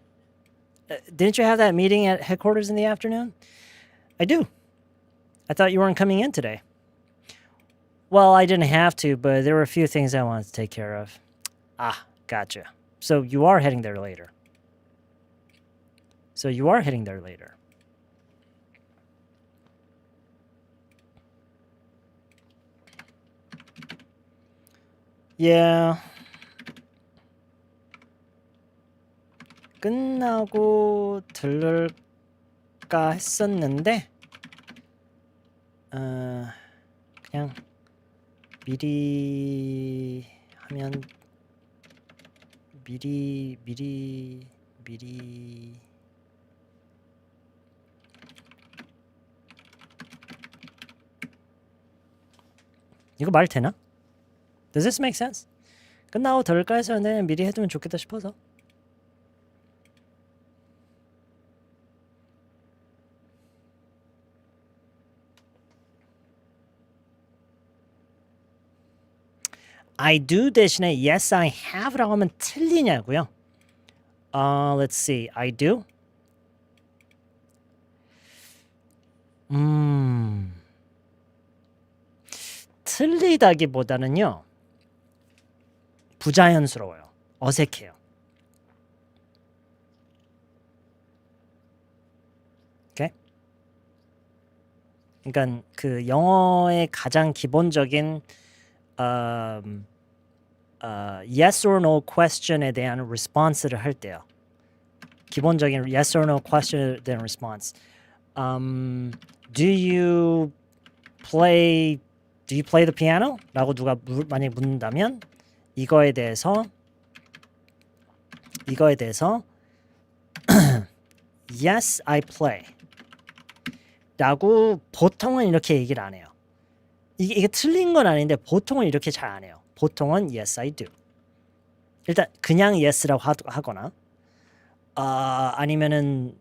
didn't you have that meeting at headquarters in the afternoon? I do. I thought you weren't coming in today. Well, I didn't have to, but there were a few things I wanted to take care of. Ah, gotcha. So you are heading there later. So you are heading there later. Yeah. 끝나고 들를까 했었는데 그냥 미리 하면 미리 이거 말 되나? Does this make sense? 끝나고 들을까 했었는데 미리 해두면 좋겠다 싶어서. I do 대신에 yes I have라고 하면 틀리냐고요? Let's see. I do. 틀리다기보다는요. 부자연스러워요. 어색해요. 오케이? 그러니까 그 영어의 가장 기본적인 yes or no question에 대한 response를 할 때요. 기본적인 yes or no question에 대한 response. Do you play the piano? 라고 누가 만약에 묻는다면 이거에 대해서 yes, I play 라고 보통은 이렇게 얘기를 안 해요. 이게 틀린 건 아닌데 보통은 이렇게 잘 안 해요. 보통은 yes, I do. 일단 그냥 yes라고 하거나 아니면은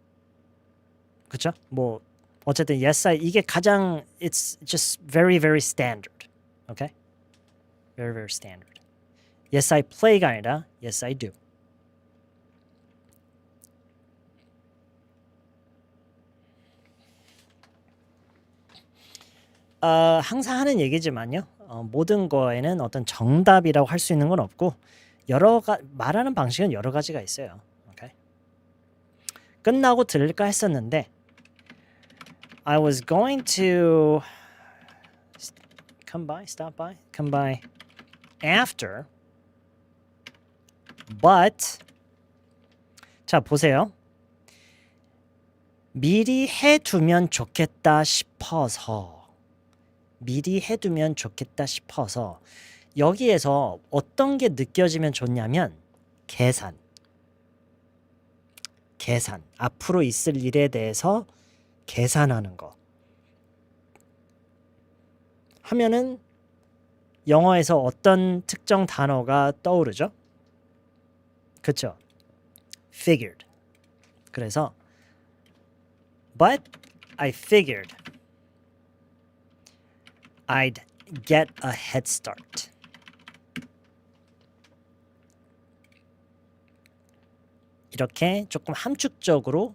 그쵸? 뭐 어쨌든 yes, I 이게 가장 it's just very very standard. Okay? Very very standard. Yes, I play가 아니라 yes, I do. 항상 하는 얘기지만요. 모든 거에는 어떤 정답이라고 할 수 있는 건 없고 말하는 방식은 여러 가지가 있어요. Okay? 끝나고 들을까 했었는데 I was going to come by after but 자 보세요. 미리 해두면 좋겠다 싶어서 여기에서 어떤 게 느껴지면 좋냐면 계산 앞으로 있을 일에 대해서 계산하는 거 하면은 영어에서 어떤 특정 단어가 떠오르죠? 그쵸? Figured. 그래서 But I figured I'd get a head start. 이렇게 조금 함축적으로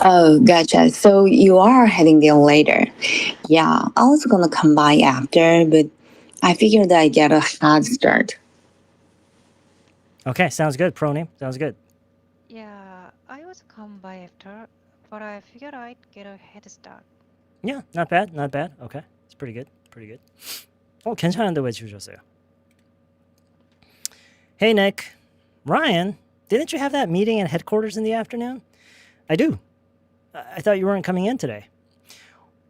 Oh, gotcha. So you are heading there later. Yeah, I was gonna come by after, but I figured I'd get a head start. Okay, sounds good, Prony. Sounds good. Yeah, I was come by after, but I figured I'd get a head start. Yeah, not bad, not bad. Okay, it's pretty good, pretty good. 괜찮은데 왜 지우셨어요? Hey, Nick. Ryan, didn't you have that meeting at headquarters in the afternoon? I do. I thought you weren't coming in today.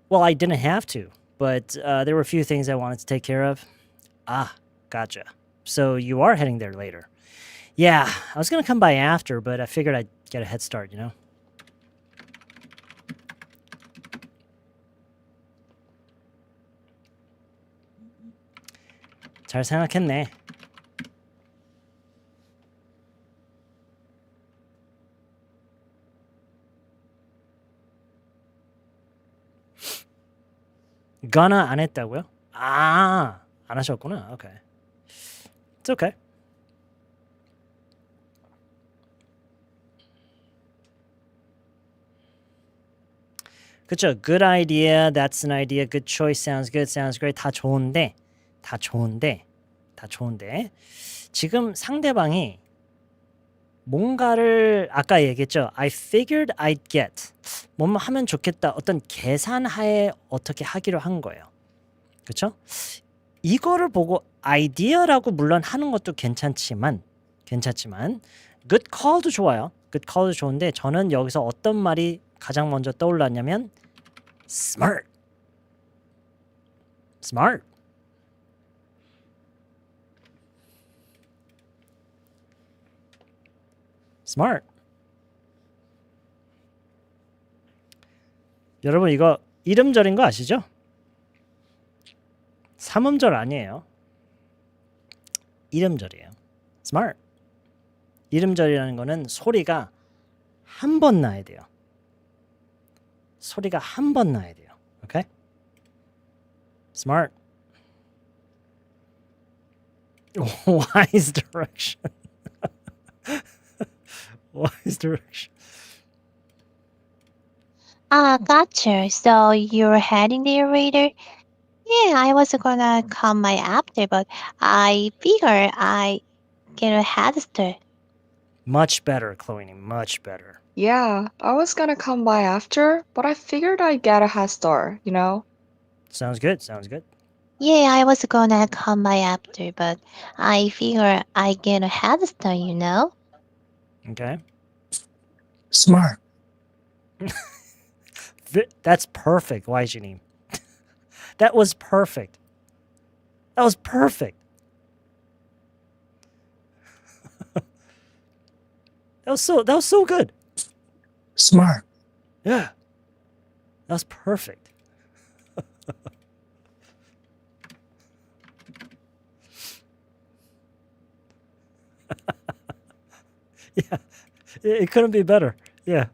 Well, I didn't have to, but there were a few things I wanted to take care of. Ah, gotcha. So you are heading there later. Yeah, I was going to come by after, but I figured I'd get a head start, you know? 잘 생각했네. gonna 안 했다고요? 아, 안 하셨구나. Okay. It's okay. 그쵸. Good idea. That's an idea. Good choice. Sounds good. Sounds great. 다 좋은데 지금 상대방이 뭔가를 아까 얘기했죠. I figured I'd get. 뭐뭐 하면 좋겠다. 어떤 계산하에 어떻게 하기로 한 거예요. 그렇죠? 이거를 보고 아이디어라고 물론 하는 것도 괜찮지만 good call도 좋아요. good call도 좋은데 저는 여기서 어떤 말이 가장 먼저 떠올랐냐면 smart. smart. smart. 여러분 이거 이름절인 거 아시죠? 삼음절 아니에요. 이름절이에요. smart. 이름절이라는 거는 소리가 한 번 나야 돼요. 소리가 한 번 나야 돼요. 오케이? smart. wise direction. wise direction. Ah, gotcha. So you're heading there later? Yeah, I was gonna come by after, but I figured I get a head start. Much better, Chloe. Much better. Yeah, I was gonna come by after, but I figured I'd get a head start, you know? Sounds good. Sounds good. Yeah, I was gonna come by after, but I figured I get a head start, you know? Okay. Smart. That's perfect, YG님. That was perfect. That was perfect. that was so good. Smart. Yeah. That was perfect. yeah. It couldn't be better. Yeah.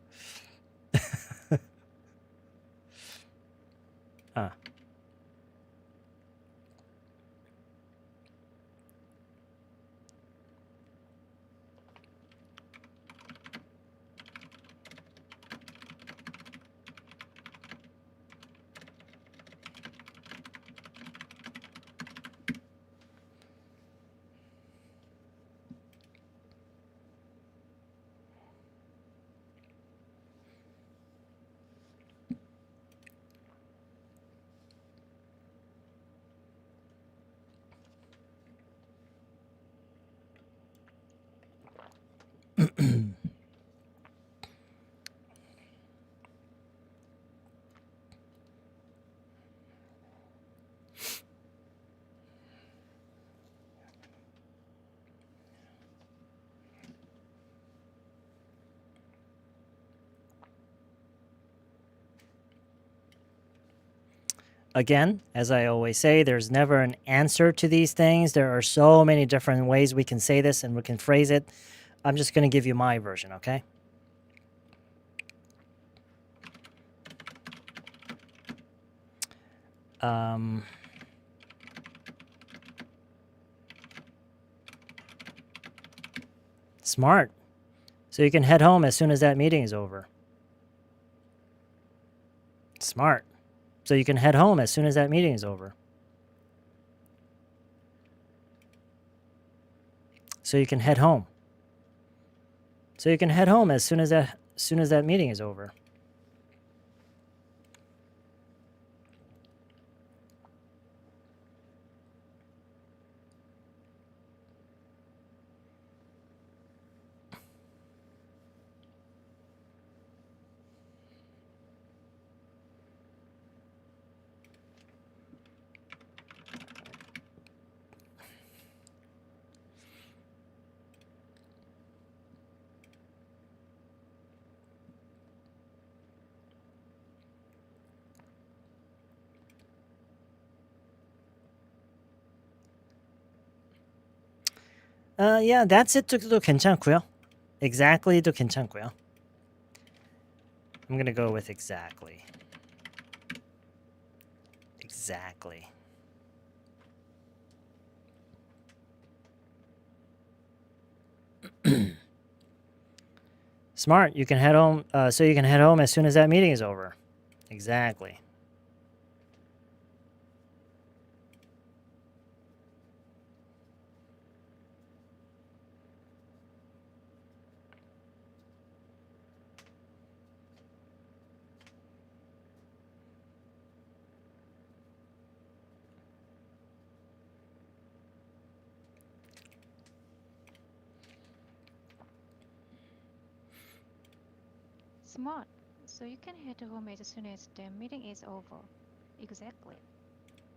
Again, as I always say, there's never an answer to these things. There are so many different ways we can say this and we can phrase it. I'm just going to give you my version, okay? Smart. So you can head home as soon as that meeting is over. Smart. So you can head home as soon as that meeting is over. So you can head home. So you can head home as soon as that meeting is over. Yeah, that's it도 괜찮고요. Exactly도 괜찮고요. I'm gonna go with exactly. Exactly. Smart. You can head home. So you can head home as soon as that meeting is over. Exactly. Smart. So you can head home as soon as the meeting is over. Exactly.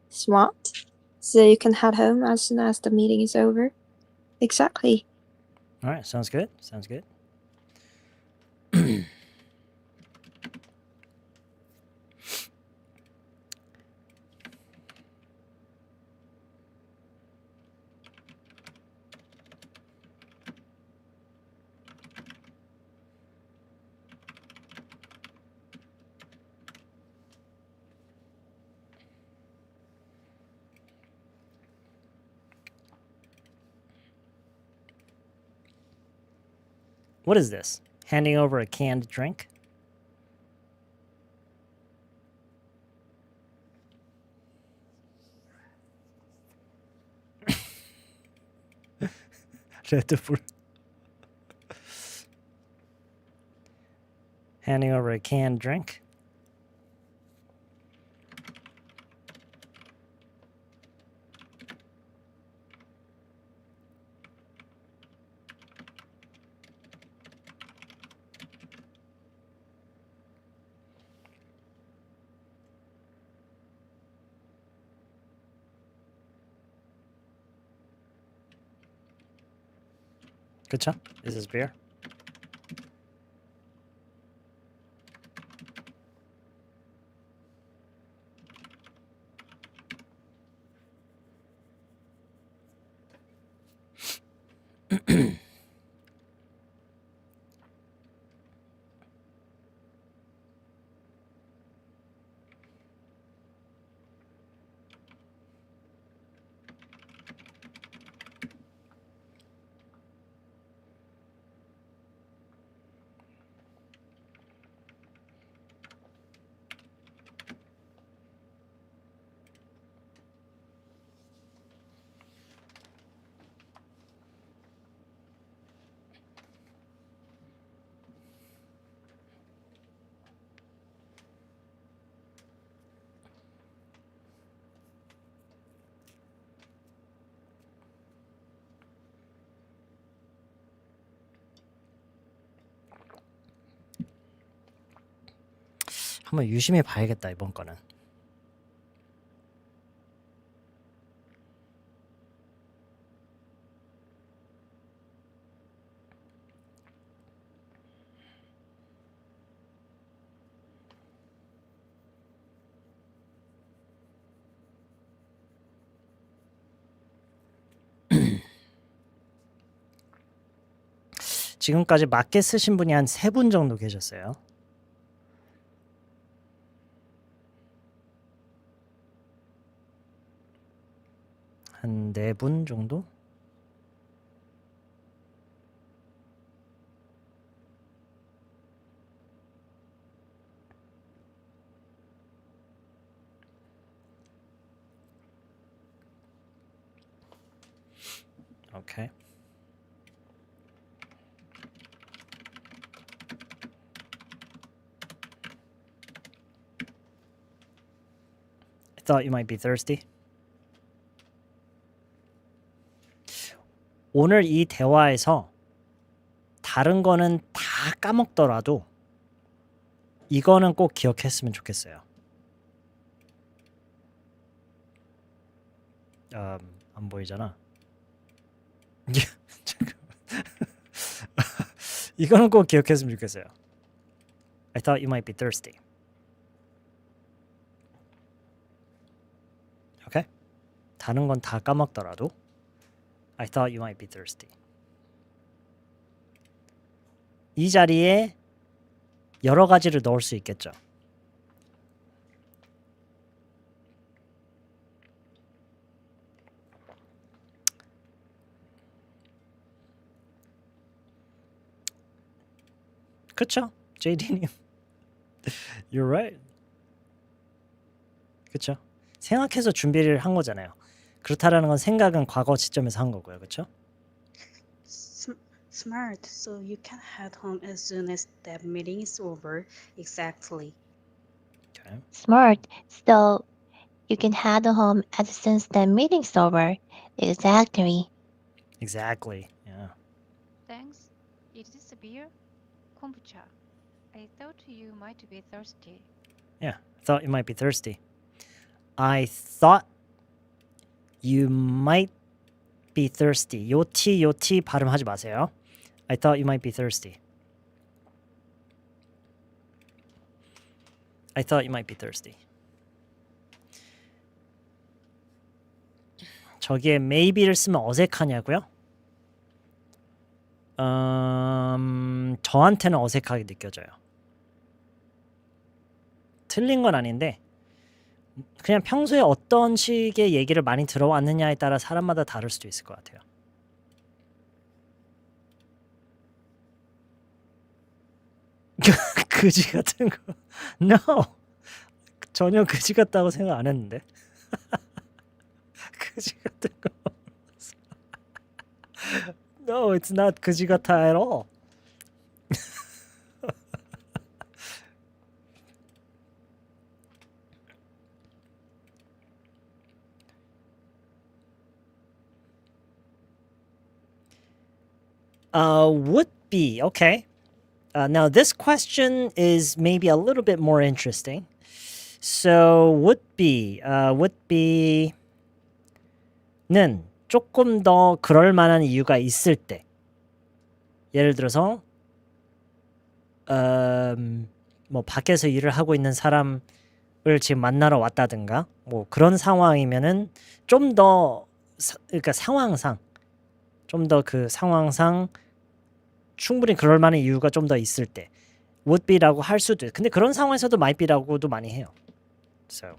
Smart. So you can head home as soon as the meeting is over. Exactly. All right. Sounds good. Sounds good. What is this? Handing over a canned drink? Handing over a canned drink? 그쵸? Is this beer? 한번 유심히 봐야겠다 이번 거는. 지금까지 맞게 쓰신 분이 한 3분 정도 계셨어요. 한 4분 정도? Okay. I thought you might be thirsty. 오늘 이 대화에서 다른 거는 다 까먹더라도 이거는 꼭 기억했으면 좋겠어요. 안 보이잖아. 이거는 꼭 기억했으면 좋겠어요. I thought you might be thirsty. Okay? 다른 건 다 까먹더라도 I thought you might be thirsty. 이 자리에 여러 가지를 넣을 수 있겠죠. 그쵸? JD님. You're right. 그쵸? 생각해서 준비를 한 거잖아요. 그렇다라는 건 생각은 과거 시점에서 한 거고요. 그쵸? Smart, so you can head home as soon as that meeting is over. Exactly. Okay. Smart. So you can head home as soon as the meeting's over. Exactly. Exactly. Yeah. Thanks. Is this a beer? Kombucha. I thought you might be thirsty. Yeah. I thought you might be thirsty. I thought you might be thirsty. 요 T 발음하지 마세요. I thought you might be thirsty. I thought you might be thirsty. 저기에 maybe를 쓰면 어색하냐고요? 저한테는 어색하게 느껴져요. 틀린 건 아닌데 그냥 평소에 어떤 식의 얘기를 많이 들어왔느냐에 따라 사람마다 다를 수도 있을 것 같아요. 그지 같은 거. No. 전혀 그지 같다고 생각 안 했는데. 그지 같은 거. No, it's not 그지 같아 at all. Would be. Okay. Now this question is maybe a little bit more interesting. So would be는 조금 더 그럴 만한 이유가 있을 때. 예를 들어서 뭐 밖에서 일을 하고 있는 사람을 지금 만나러 왔다든가 뭐 그런 상황이면은 좀 더 그러니까 상황상 좀 더 그 상황상 충분히 그럴 만한 이유가 좀 더 있을 때 would be라고 할 수도 있어요. 근데 그런 상황에서도 might be라고도 많이 해요. So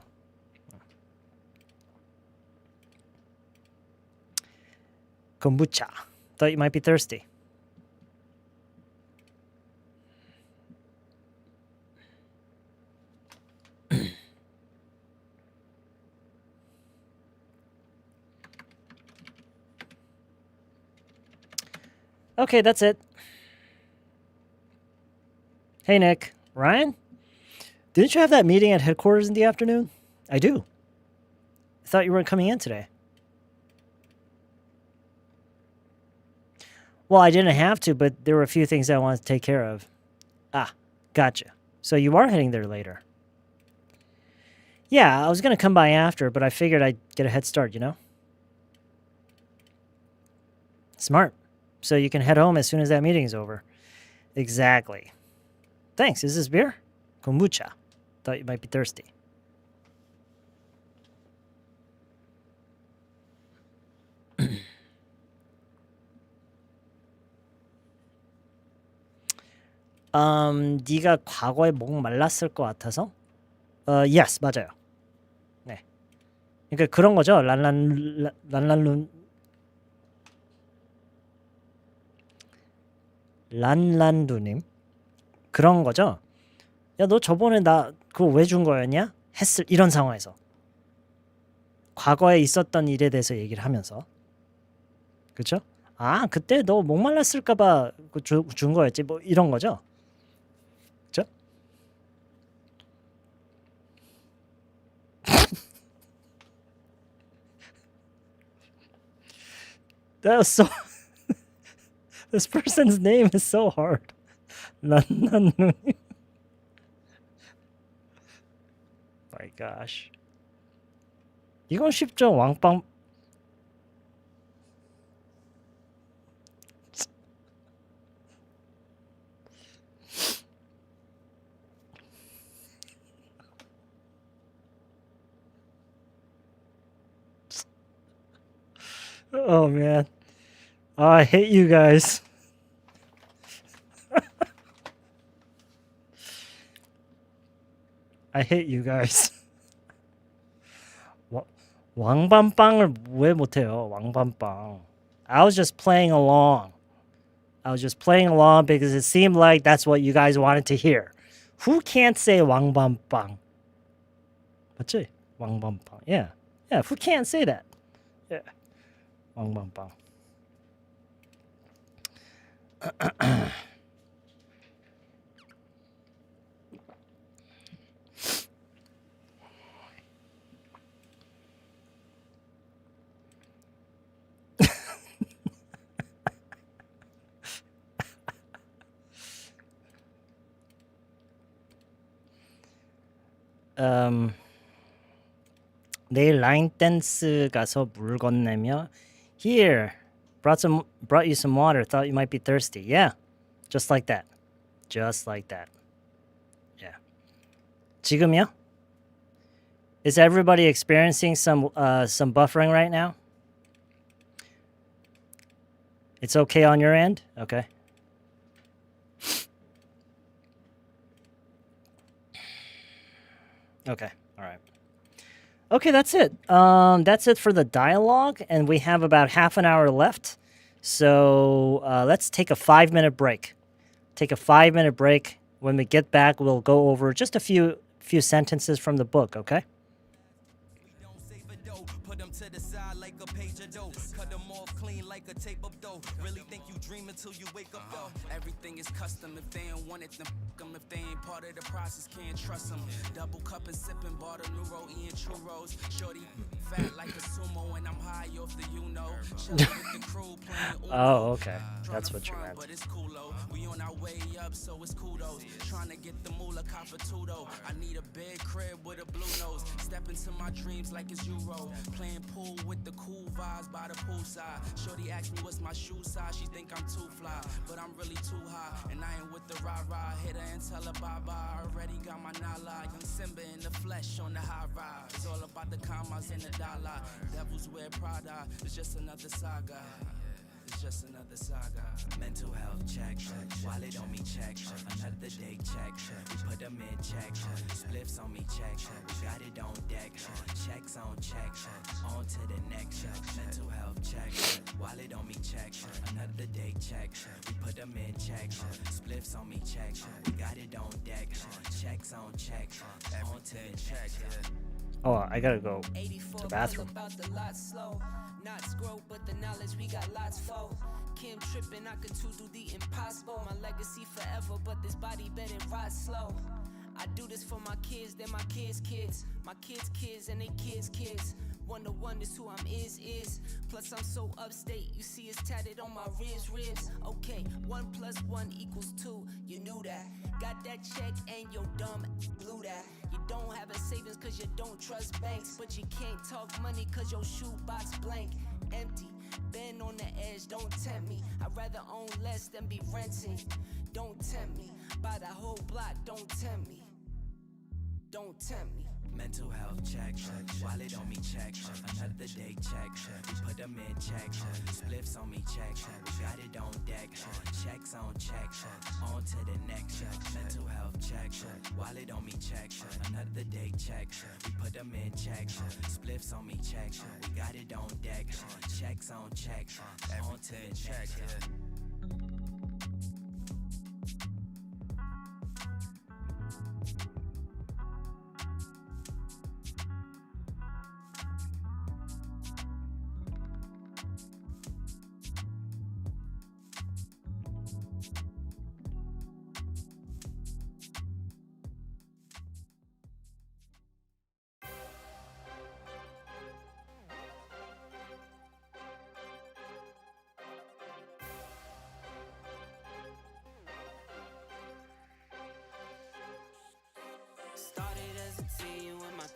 Kombucha. Thought you might be thirsty. Okay, that's it. Hey, Nick. Ryan? Didn't you have that meeting at headquarters in the afternoon? I do. I thought you weren't coming in today. Well, I didn't have to, but there were a few things I wanted to take care of. Ah, gotcha. So you are heading there later. Yeah, I was going to come by after, but I figured I'd get a head start, you know? Smart. So you can head home as soon as that meeting is over. Exactly. Thanks. Is this beer? Kombucha. Thought you might be thirsty. 네가 과거에 목 말랐을 것 같아서? Yes, 맞아요. 네. 그러니까 그런 거죠. 란란두님 그런 거죠. 야, 너 저번에 나 그거 왜 준 거였냐? 했을 이런 상황에서 과거에 있었던 일에 대해서 얘기를 하면서 그렇죠? 아, 그때 너 목말랐을까봐 준 거였지. 뭐 이런 거죠? 그쵸? That was so. This person's name is so hard. 난난누님. My gosh. 이건 쉽죠. 왕빵. Oh man. Oh, I hate you guys. I hate you guys. 왕밤빵을 왜 못해요? 왕밤빵. I was just playing along. I was just playing along because it seemed like that's what you guys wanted to hear. Who can't say 왕밤빵? 맞지? 왕밤빵. Yeah. Yeah, who can't say that? Yeah. 왕밤빵. 내일 라인 댄스 가서 물 건네며 Here, brought you some water. Thought you might be thirsty. Yeah, just like that. Just like that. Yeah. 지금요? Is everybody experiencing some buffering right now? It's okay on your end? Okay. Okay. All right. Okay, that's it. That's it for the dialogue, and we have about half an hour left. So let's take a 5-minute break. Take a 5-minute break. When we get back, we'll go over just a few sentences from the book. Okay. To the side like a page of dough. Cut them off clean like a tape of dough. Really think you dream until you wake up though. Everything is custom. If they ain't want it, then f them. If they ain't part of the process, can't trust them. Double cup and sipping, bought a new roll, eating churros. Shorty fat like a sumo, and I'm high off the Chilling with the crew playing Uno. Oh, okay. That's what you meant. But it's cool though. We on our way up, so it's kudos. Trying to get the moolah copper tudo. I need a big crib with a blue nose. Step into my dreams like it's Euro. Playing pool with the cool vibes by the poolside. Shorty asked me what's my shoe size. She think I'm too fly, but I'm really too high. And I ain't with the rah-rah. Hit her and tell her bye-bye. Already got my nala. Young Simba in the flesh on the high rise. It's all about the commas and the dollar. Devils wear Prada. It's just another saga. It's just another saga. Mental health check. Wallet on me check. Another day check. We put them in check. Spliffs on me check. We got it on deck. Checks on check. On to the next. Mental health check. Wallet on me check. Another day check. We put them in check. Spliffs on me check. We got it on deck. Checks on check. On to the check. Oh, I gotta go to the bathroom. Not scroll, but the knowledge we got lots for. Kim tripping, I could too do the impossible. My legacy forever, but this body better rot slow. I do this for my kids, they're my kids' kids. My kids' kids and they kids' kids. 1-to-1 is who I'm is. Plus I'm so upstate, you see it's tatted on my ribs. Okay, 1 + 1 = 2, you knew that. Got that check and your dumb blew that. You don't have a savings cause you don't trust banks. But you can't talk money cause your shoebox blank. Empty, been on the edge, don't tempt me. I'd rather own less than be renting. Don't tempt me, buy the whole block, don't tempt me. Don't tempt me. Mental health check. Wallet on me check. Another day check. We put them in check. Spliffs on me check. We got it on deck. Checks on check. On to the next. Mental health check. Wallet on me check. Another day check. We put them in check. Spliffs on me check. We got it on deck. Checks on check. On to the check.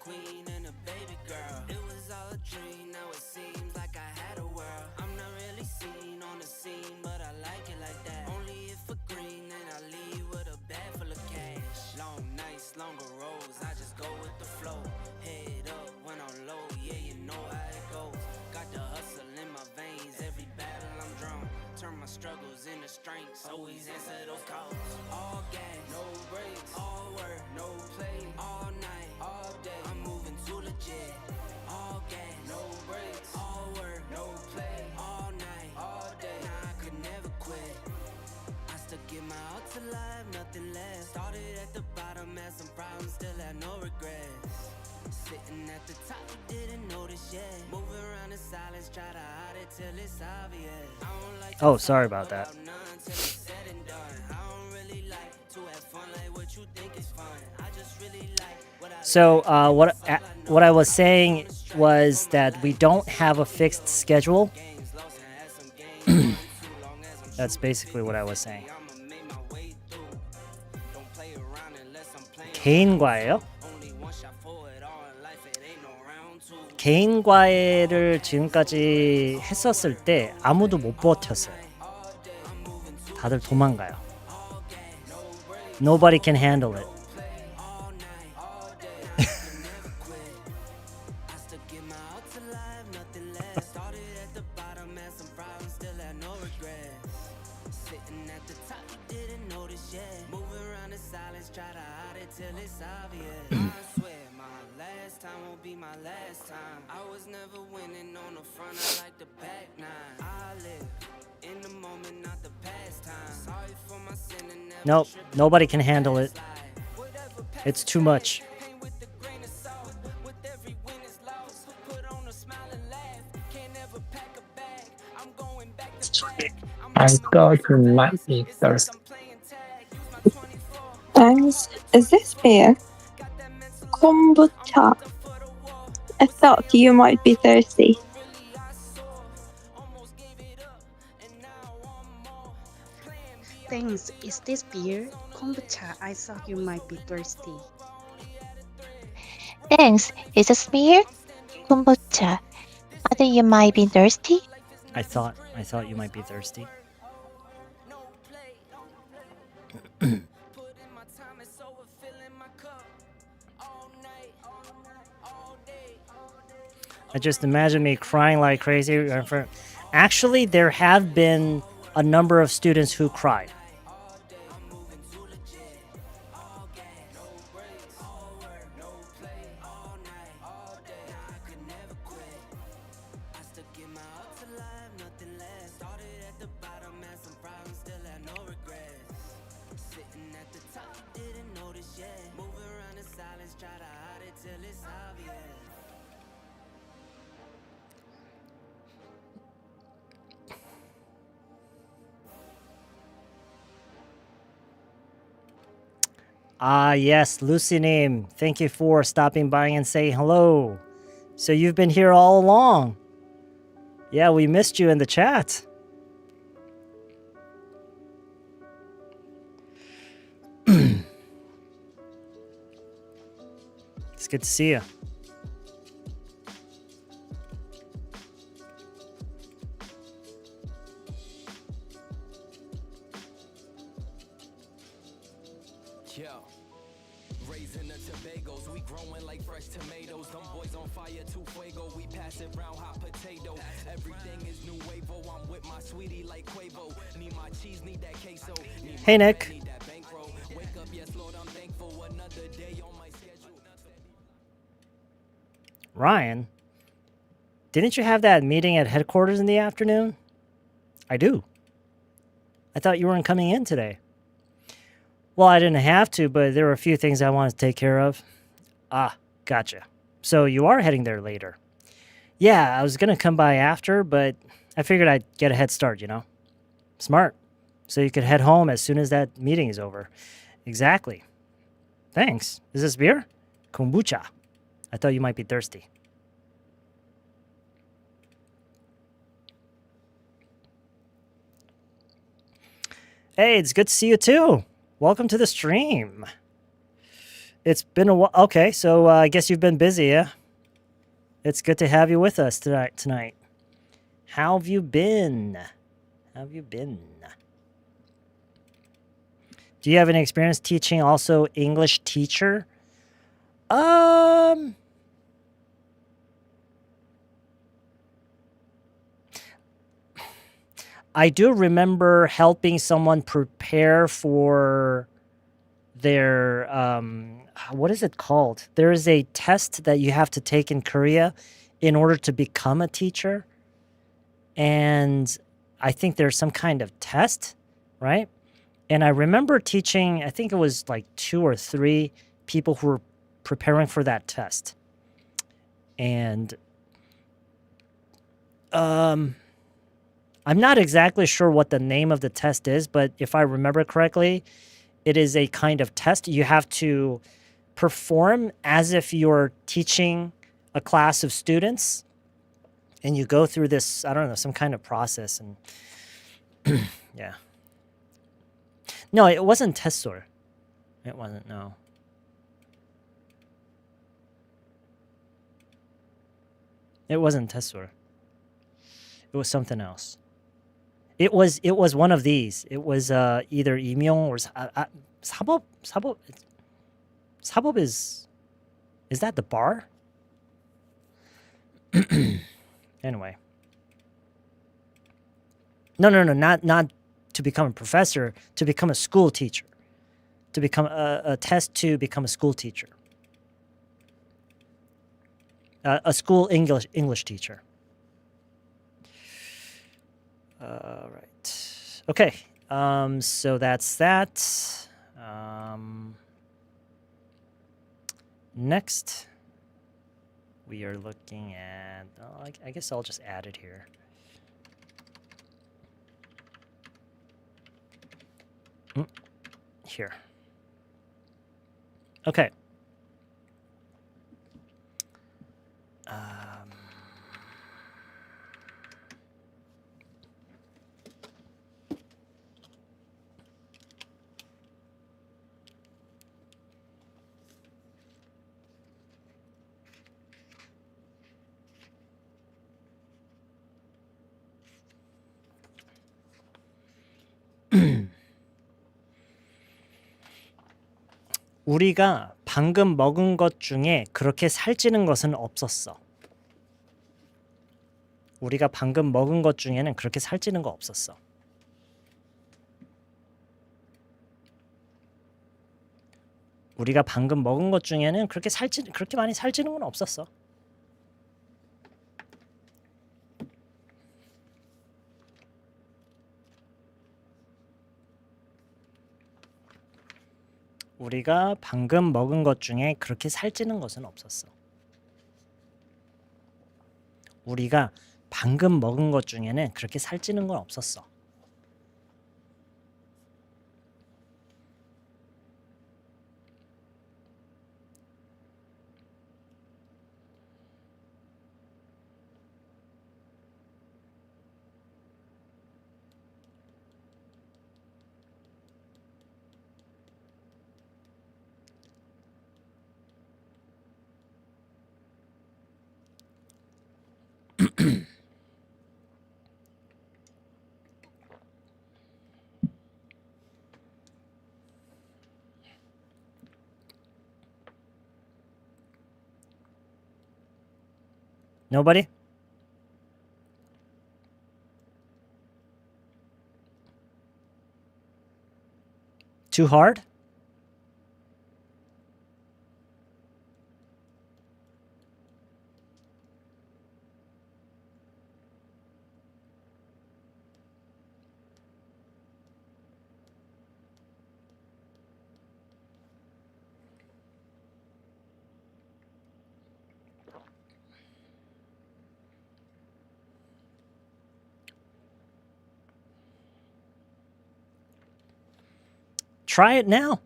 queen and a baby girl. It was all a dream, now it seems like I had a world. I'm not really seen on the scene, but I like it like that. Only if for green, then I leave with a bag full of cash. Long nights, longer roads, I just go with the flow. Head up when I'm low, yeah, you know how it goes. Got the hustle in my veins, every battle I'm drawn. Turn my struggles into strengths, always answer those calls. All gas, no brakes, all work, no play. All night, all day, I'm moving too legit. All gas, no brakes, all work, no play. All night, all day, nah, I could never quit. I still give my all to life, nothing less. Started at the bottom, had some problems, still had no regrets. Sitting at the top, you didn't notice yet. Moving around in silence, try to hide it till it's obvious. I don't like Oh, sorry about that. none till it's said and done. I don't really like to have fun like what you think is fun. I just really like what I So what I was saying was that we don't have a fixed schedule. That's basically what I was saying. 개인 과외요? 개인 과외를 지금까지 했었을 때 아무도 못 버텼어요. 다들 도망가요. Nobody can handle it. Nope, nobody can handle it. It's too much. I thought you might be thirsty. Thanks. Is this beer? Kombucha. I thought you might be thirsty. Thanks. Is this beer? Kombucha. I thought you might be thirsty. Thanks. Is this beer? Kombucha. I think you might be thirsty. I thought you might be thirsty. I just imagine me crying like crazy. Actually, there have been a number of students who cried. Ah, yes, Lucy name. Thank you for stopping by and saying hello. So you've been here all along. Yeah, we missed you in the chat. It's good to see you. Hey, Nick. Ryan, didn't you have that meeting at headquarters in the afternoon? I do. I thought you weren't coming in today. Well, I didn't have to, but there were a few things I wanted to take care of. Ah, gotcha. So you are heading there later. Yeah, I was going to come by after, but I figured I'd get a head start, you know? Smart. So you could head home as soon as that meeting is over. Exactly. Thanks. Is this beer? Kombucha. I thought you might be thirsty. Hey, it's good to see you too. Welcome to the stream. It's been a while. Okay, so I guess you've been busy, yeah? It's good to have you with us tonight. How have you been? How have you been? Do you have any experience teaching also English teacher? I do remember helping someone prepare for their what is it called? There is a test that you have to take in Korea in order to become a teacher. And I think there's some kind of test, right? And I remember teaching, I think it was like 2 or 3 people who were preparing for that test. And I'm not exactly sure what the name of the test is, but if I remember correctly, it is a kind of test. You have to perform as if you're teaching a class of students, and you go through this, I don't know, some kind of process. And yeah. No, it wasn't testor. It wasn't, no. It wasn't testor. It was something else. It was one of these. It was either Imyong or 사법. 사법 is that the bar? Anyway. No, not to become a professor, to become a school teacher. To become a test to become a school teacher. A school English teacher. Right. Okay. So that's that. Next, we are looking at. Oh, I guess I'll just add it here. Here. Okay. 우리가 방금 먹은 것 중에 그렇게 살찌는 것은 없었어. 우리가 방금 먹은 것 중에는 그렇게 살찌는 거 없었어. 우리가 방금 먹은 것 중에는 그렇게 많이 살찌는 건 없었어. 우리가 방금 먹은 것 중에 그렇게 살찌는 것은 없었어. 우리가 방금 먹은 것 중에는 그렇게 살찌는 건 없었어. Nobody? Too hard? Try it now.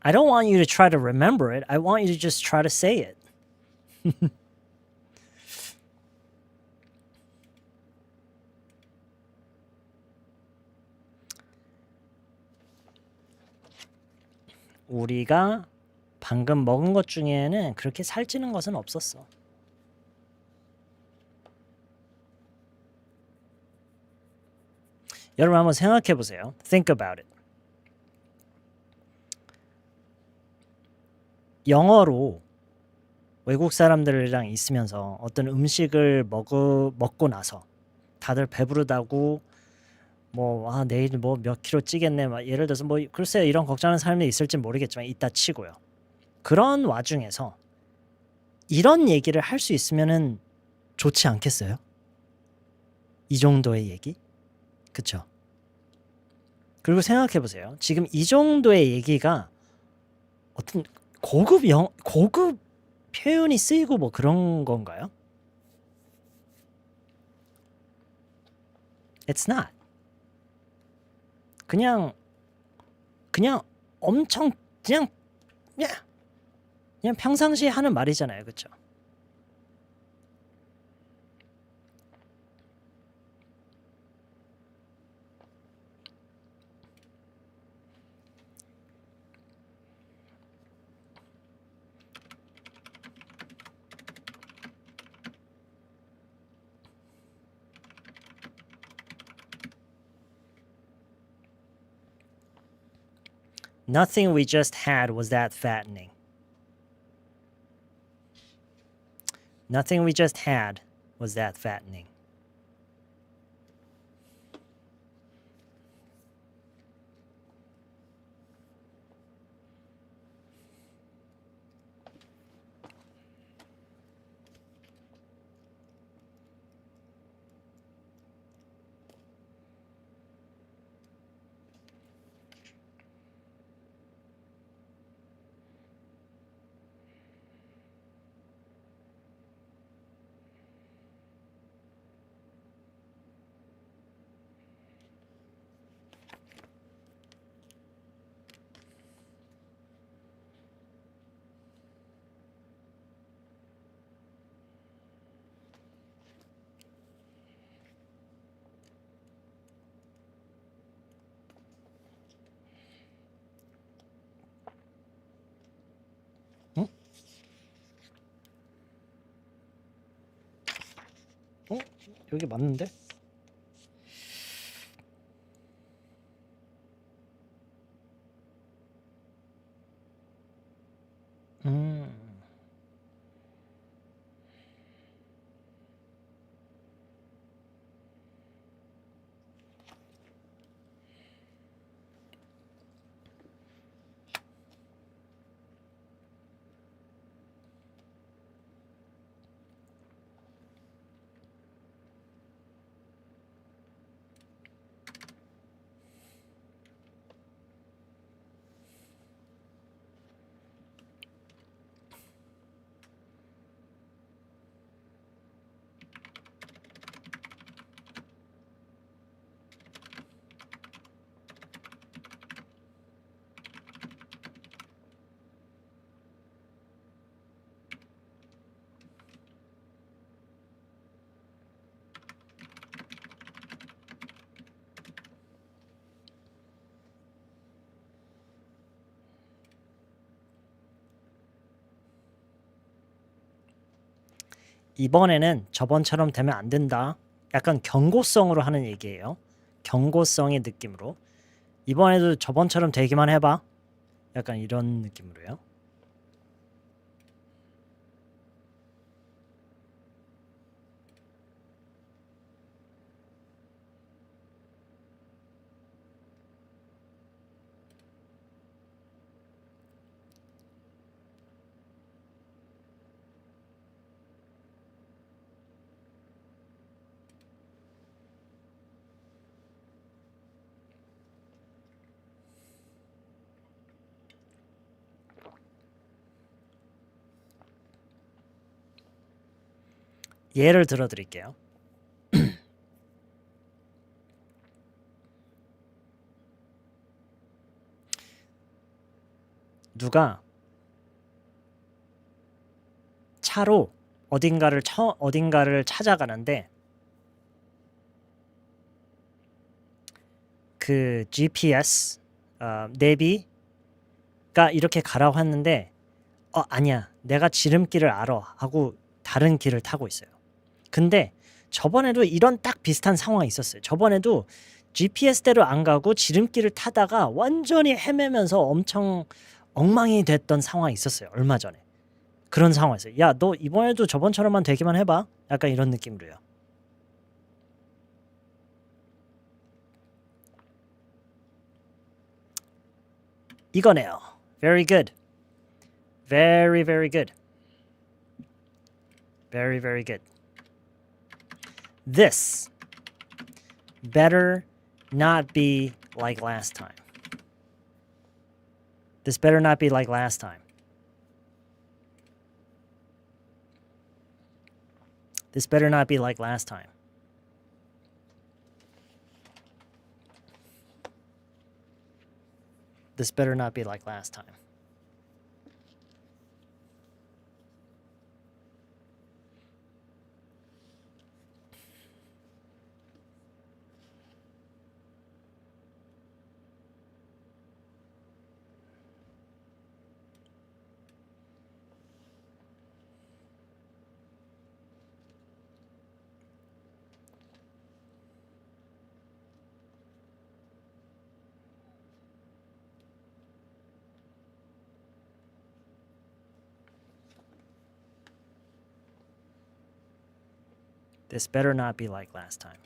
I don't want you to try to remember it. I want you to just try to say it. 우리가 방금 먹은 것 중에는 그렇게 살찌는 것은 없었어. 여러분 한번 생각해 보세요. Think about it. 영어로 외국 사람들이랑 있으면서 어떤 음식을 먹고 나서 다들 배부르다고 내일 몇 킬로 찌겠네 예를 들어서 글쎄요 이런 걱정하는 사람이 있을지 모르겠지만 있다 치고요. 그런 와중에서 이런 얘기를 할 수 있으면은 좋지 않겠어요? 이 정도의 얘기? 그쵸? 그리고 생각해 보세요. 지금 이 정도의 얘기가 어떤 고급 표현이 쓰이고 그런 건가요? It's not. 그냥 엄청 그냥 평상시에 하는 말이잖아요. 그쵸? Nothing we just had was that fattening. Nothing we just had was that fattening. 여기 맞는데? 이번에는 저번처럼 되면 안 된다. 약간 경고성으로 하는 얘기예요. 경고성의 느낌으로. 이번에도 저번처럼 되기만 해봐. 약간 이런 느낌으로요. 예를 들어 드릴게요. 누가 차로 어딘가를 찾아가는데 그 GPS 내비가 이렇게 가라고 했는데 아니야. 내가 지름길을 알아 하고 다른 길을 타고 있어요. 근데 저번에도 이런 딱 비슷한 상황이 있었어요. 저번에도 GPS대로 안 가고 지름길을 타다가 완전히 헤매면서 엄청 엉망이 됐던 상황이 있었어요. 얼마 전에. 그런 상황이었어요. 야, 너 이번에도 저번처럼만 되기만 해봐. 약간 이런 느낌으로요. 이거네요. Very good. Very, very good. Very, very good. This better not be like last time. This better not be like last time. This better not be like last time. This better not be like last time. This better not be like last time.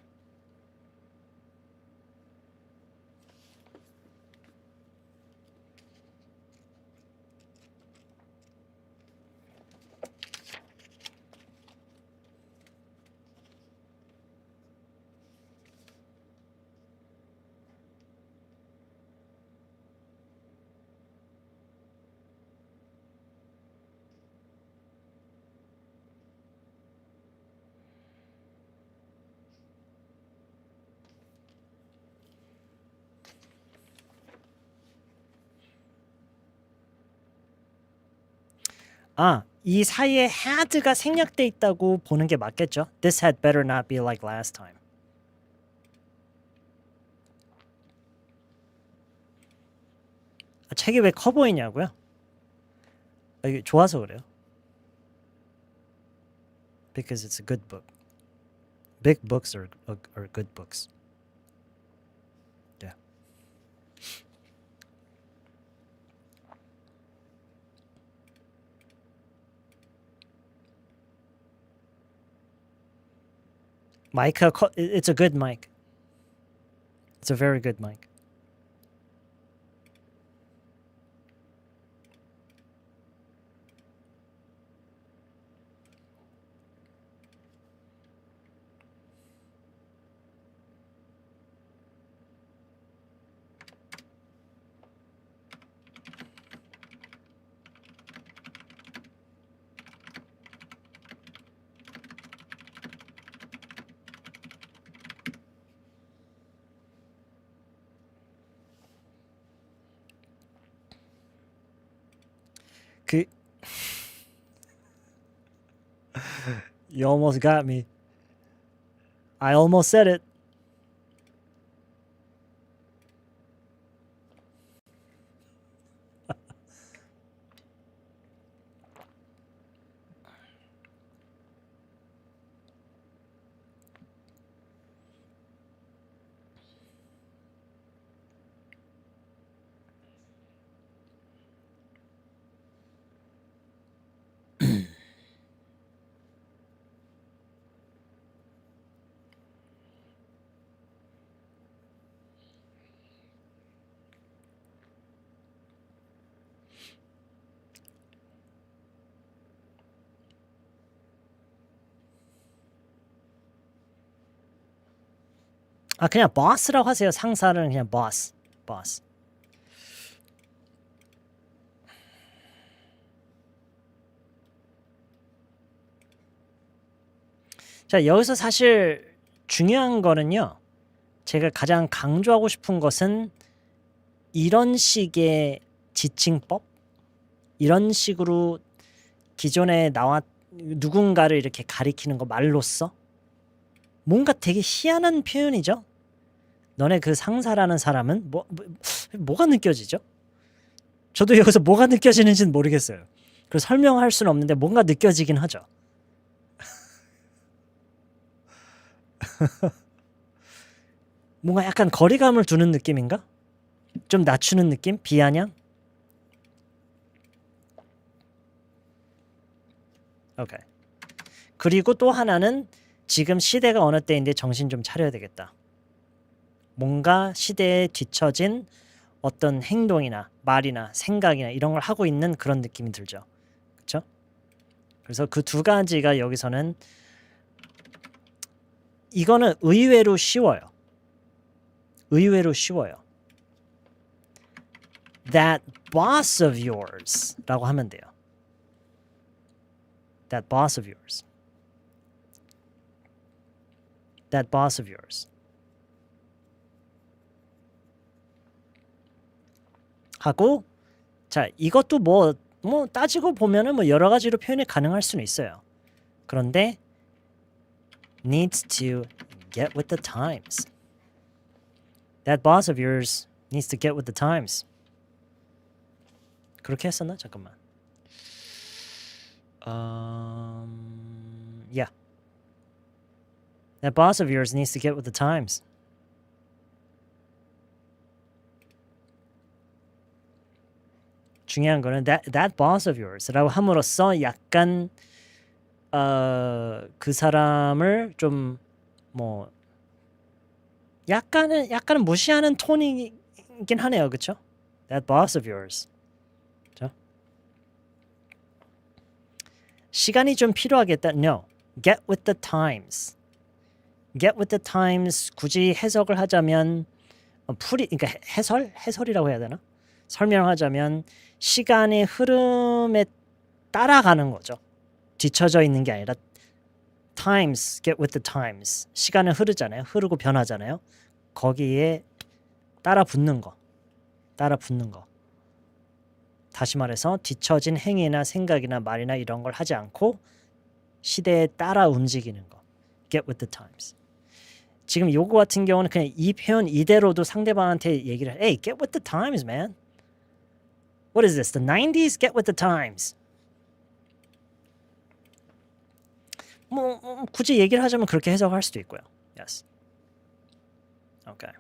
이 사이에 had가 생략돼 있다고 보는 게 맞겠죠? This had better not be like last time. 책이 왜 커 보이냐고요? 이게 좋아서 그래요. Because it's a good book. Big books are good books. Yeah. Mic, it's a good mic. It's a very good mic. You almost got me. I almost said it. 그냥 boss라고 하세요. 상사를 그냥 boss. 자, 여기서 사실 중요한 거는요. 제가 가장 강조하고 싶은 것은 이런 식의 지칭법, 이런 식으로 기존에 누군가를 이렇게 가리키는 거 말로써 뭔가 되게 희한한 표현이죠. 너네 그 상사라는 사람은 뭐가 느껴지죠? 저도 여기서 뭐가 느껴지는지는 모르겠어요. 그래서 설명할 수는 없는데 뭔가 느껴지긴 하죠. 뭔가 약간 거리감을 두는 느낌인가? 좀 낮추는 느낌? 비아냥? 오케이. 그리고 또 하나는 지금 시대가 어느 때인데 정신 좀 차려야 되겠다. 뭔가 시대에 뒤처진 어떤 행동이나 말이나 생각이나 이런 걸 하고 있는 그런 느낌이 들죠. 그렇죠? 그래서 그 두 가지가 여기서는 이거는 의외로 쉬워요. 의외로 쉬워요. That boss of yours 라고 하면 돼요. That boss of yours. That boss of yours. 하고 자 이것도 뭐 따지고 보면은 뭐 여러 가지로 표현이 가능할 수는 있어요. 그런데 needs to get with the times. That boss of yours needs to get with the times. 그렇게 했었나? 잠깐만. Yeah. That boss of yours needs to get with the times. 중요한 거는 that boss of yours라고 함으로써 약간 그 사람을 좀 뭐 약간은 무시하는 톤이긴 하네요, 그렇죠? That boss of yours. 그렇죠? 시간이 좀 필요하겠다. No. Get with the times. Get with the times. 굳이 해석을 하자면 그러니까 해설이라고 해야 되나? 설명하자면 시간의 흐름에 따라가는 거죠. 뒤처져 있는 게 아니라 times, get with the times. 시간은 흐르잖아요. 흐르고 변하잖아요. 거기에 따라 붙는 거. 다시 말해서 뒤처진 행위나 생각이나 말이나 이런 걸 하지 않고 시대에 따라 움직이는 거. Get with the times. 지금 요거 같은 경우는 그냥 이 표현 이대로도 상대방한테 얘기를 해. Hey, get with the times, man. What is this? The 90s? Get with the times. 뭐 굳이 얘기를 하자면 그렇게 해석할 수도 있고요. Yes. Okay.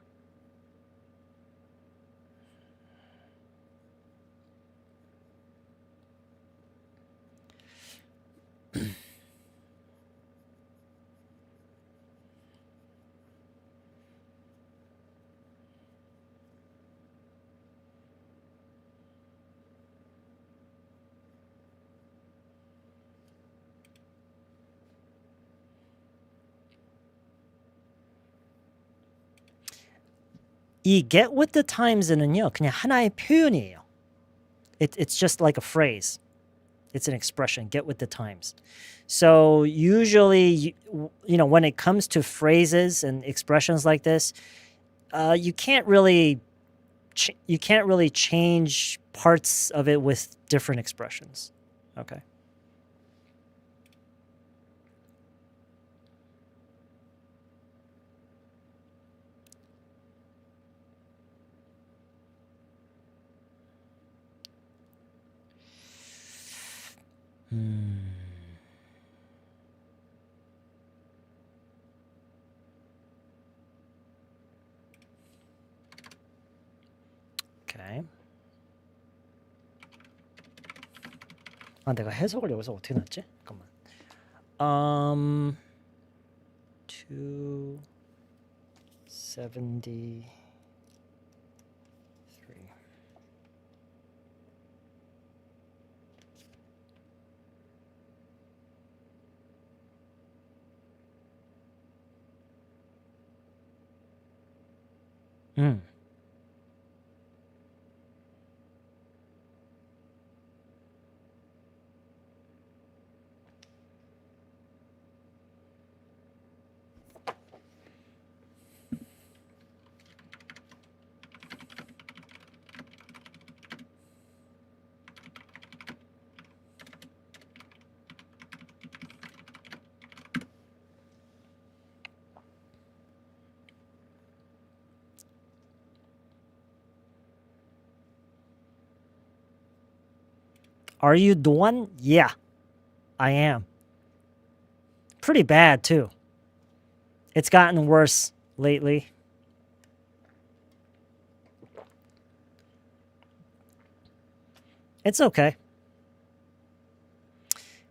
이 get with the times는요 그냥 하나의 표현이에요. It's just like a phrase. It's an expression. Get with the times. So usually, when it comes to phrases and expressions like this, you can't really change parts of it with different expressions. Okay. Okay. 내가 해석을 여기서 어떻게 놨지? 잠깐만. 273. Are you the one? Yeah, I am. Pretty bad too. It's gotten worse lately. It's okay.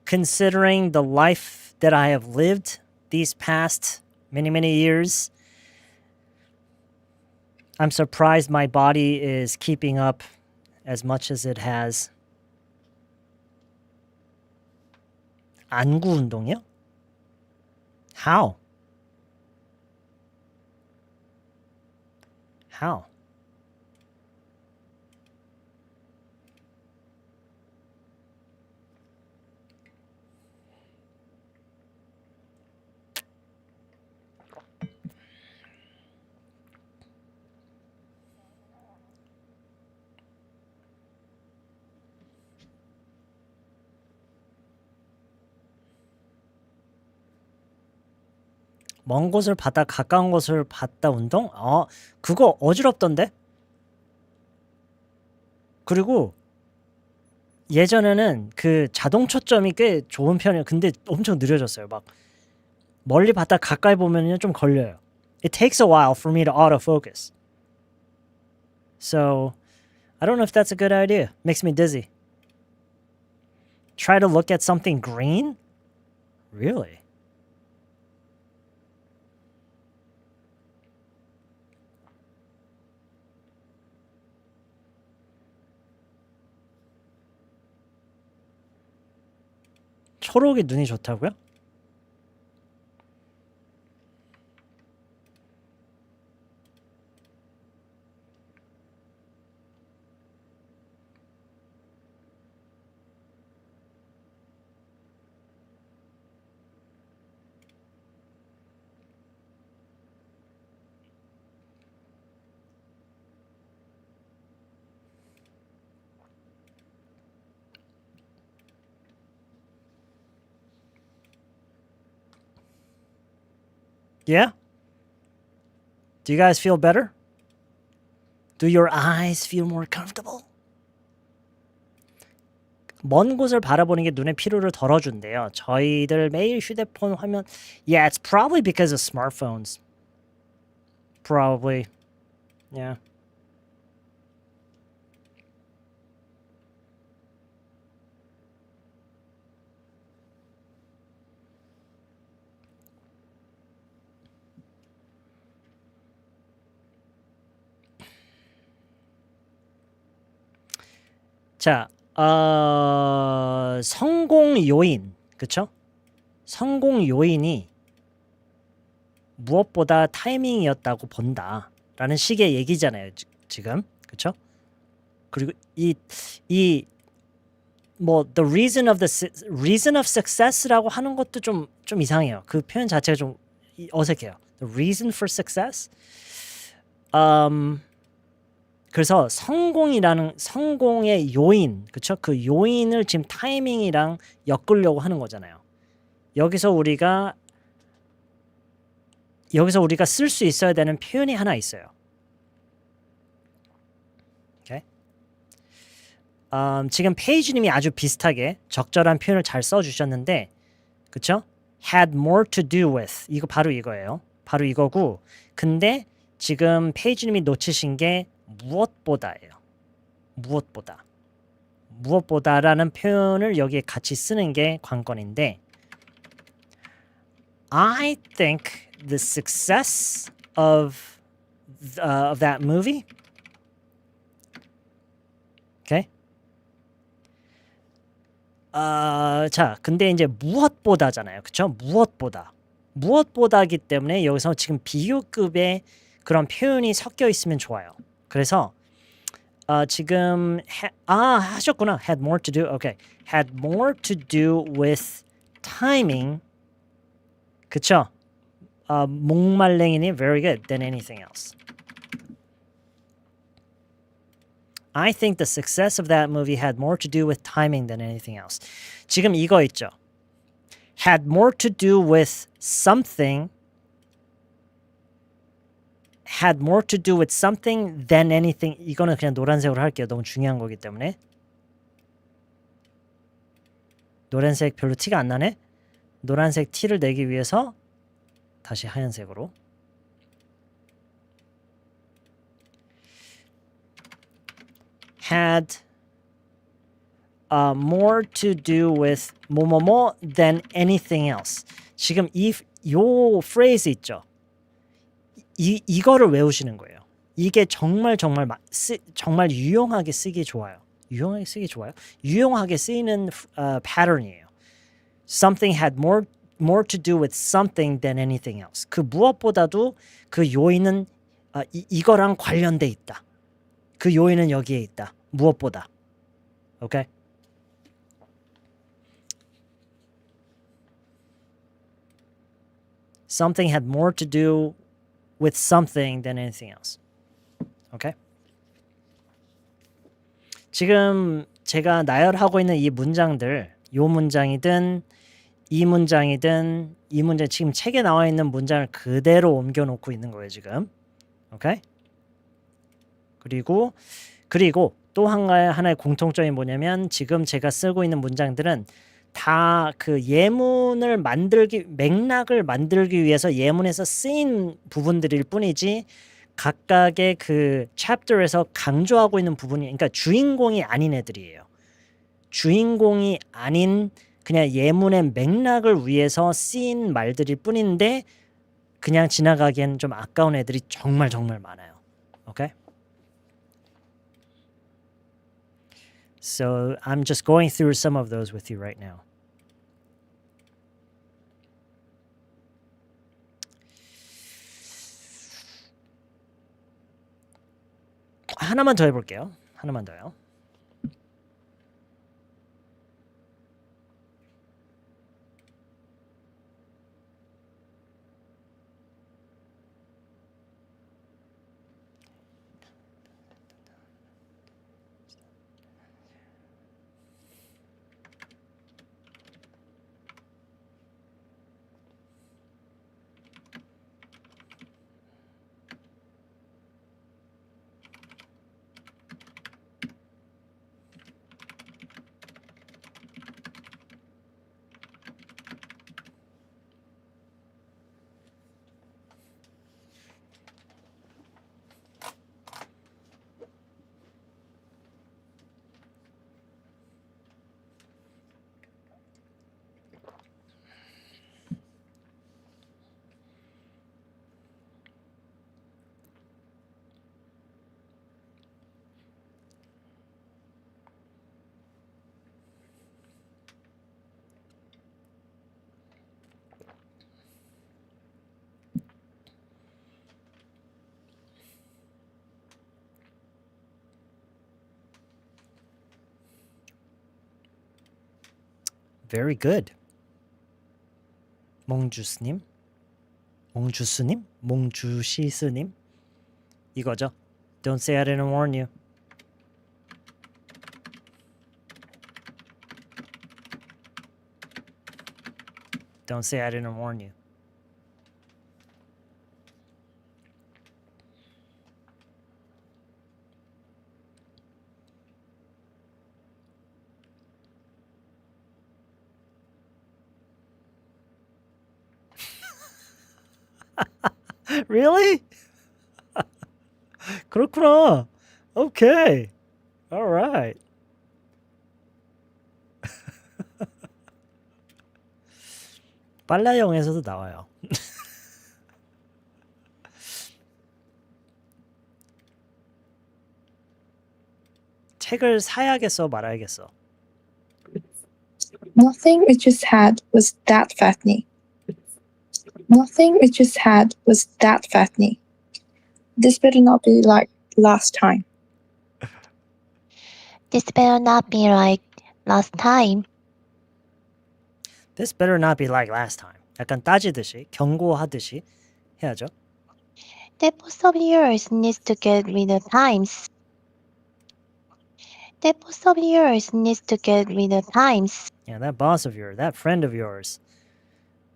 Considering the life that I have lived these past many years, I'm surprised my body is keeping up as much as it has. 안구 운동이요? How? How? 먼 곳을 봤다 가까운 곳을 봤다 운동? 그거 어지럽던데? 그리고 예전에는 그 자동 초점이 꽤 좋은 편이에요. 근데 엄청 느려졌어요. 막 멀리 봤다 가까이 보면요 좀 걸려요. It takes a while for me to autofocus. So, I don't know if that's a good idea. Makes me dizzy. Try to look at something green? Really? 초록이 눈이 좋다고요? Yeah? Do you guys feel better? Do your eyes feel more comfortable? 먼 곳을 바라보는 게 눈의 피로를 덜어준대요. 저희들 매일 휴대폰 화면 Yeah, it's probably because of smartphones. Probably. Yeah. 자, 성공 요인, 그쵸? 성공 요인이 무엇보다 타이밍이었다고 본다라는 식의 얘기잖아요, 지금, 그쵸? 그리고 the reason of success라고 하는 것도 좀 이상해요. 그 표현 자체가 좀 어색해요. The reason for success. 그래서 성공의 요인, 그쵸? 그 요인을 지금 타이밍이랑 엮으려고 하는 거잖아요. 여기서 우리가 쓸 수 있어야 되는 표현이 하나 있어요. Okay? 지금 페이지님이 아주 비슷하게 적절한 표현을 잘 써주셨는데, 그쵸? Had more to do with. 이거 바로 이거예요. 바로 이거고, 근데 지금 페이지님이 놓치신 게 무엇보다예요. 무엇보다라는 표현을 여기에 같이 쓰는 게 관건인데 I think the success of that movie okay? 자, 근데 이제 무엇보다잖아요. 그쵸? 무엇보다기 때문에 여기서 지금 비교급의 그런 표현이 섞여 있으면 좋아요. 그래서 지금 하셨구나. Had more to do. Okay. Had more to do with timing. 그쵸? 목말랭이니 very good than anything else. I think the success of that movie had more to do with timing than anything else. 지금 이거 있죠. Had more to do with something. Had more to do with something than anything. 이거는 그냥 노란색으로 할게요. 너무 중요한 거기 때문에. 노란색 별로 티가 안 나네? 노란색 티를 내기 위해서 다시 하얀색으로. had more to do with 뭐뭐뭐 than anything else. 지금 요 phrase 있죠? 이거를 외우시는 거예요. 이게 정말 유용하게 쓰기 좋아요. 유용하게 쓰기 좋아요? 유용하게 쓰이는 pattern이에요. Something had more to do with something than anything else. 그 무엇보다도 그 요인은 이거랑 관련돼 있다. 그 요인은 여기에 있다. 무엇보다. 오케이? Something had more to do with something than anything else. 오케이? 지금 제가 나열하고 있는 이 문장들, 요 문장이든 이 문장이든 이 문장 지금 책에 나와 있는 문장을 그대로 옮겨 놓고 있는 거예요, 지금. 오케이? 그리고 또 하나의 공통점이 뭐냐면 지금 제가 쓰고 있는 문장들은 다 그 맥락을 만들기 위해서 예문에서 쓰인 부분들일 뿐이지 각각의 그 챕터에서 강조하고 있는 부분이, 그러니까 주인공이 아닌 애들이에요. 주인공이 아닌 그냥 예문의 맥락을 위해서 쓰인 말들일 뿐인데 그냥 지나가기엔 좀 아까운 애들이 정말 많아요. 오케이? So I'm just going through some of those with you right now. 하나만 더 해볼게요. 하나만 더요. Very good. 몽주스님, 몽주시스님, 이거죠. Don't say I didn't warn you. Don't say I didn't warn you. Really? 그렇구나. Okay. All right. 빨라영에서도 나와요. 책을 사야겠어, 말아야겠어. Nothing it just had was that fattening. Nothing it just had was that fattening. This better not be like last time. This better not be like last time. This better not be like last time. 약간 따지듯이, 경고하듯이 해야죠. That boss of yours needs to get with the times. That boss of yours needs to get with the times. Yeah, that boss of yours, that friend of yours,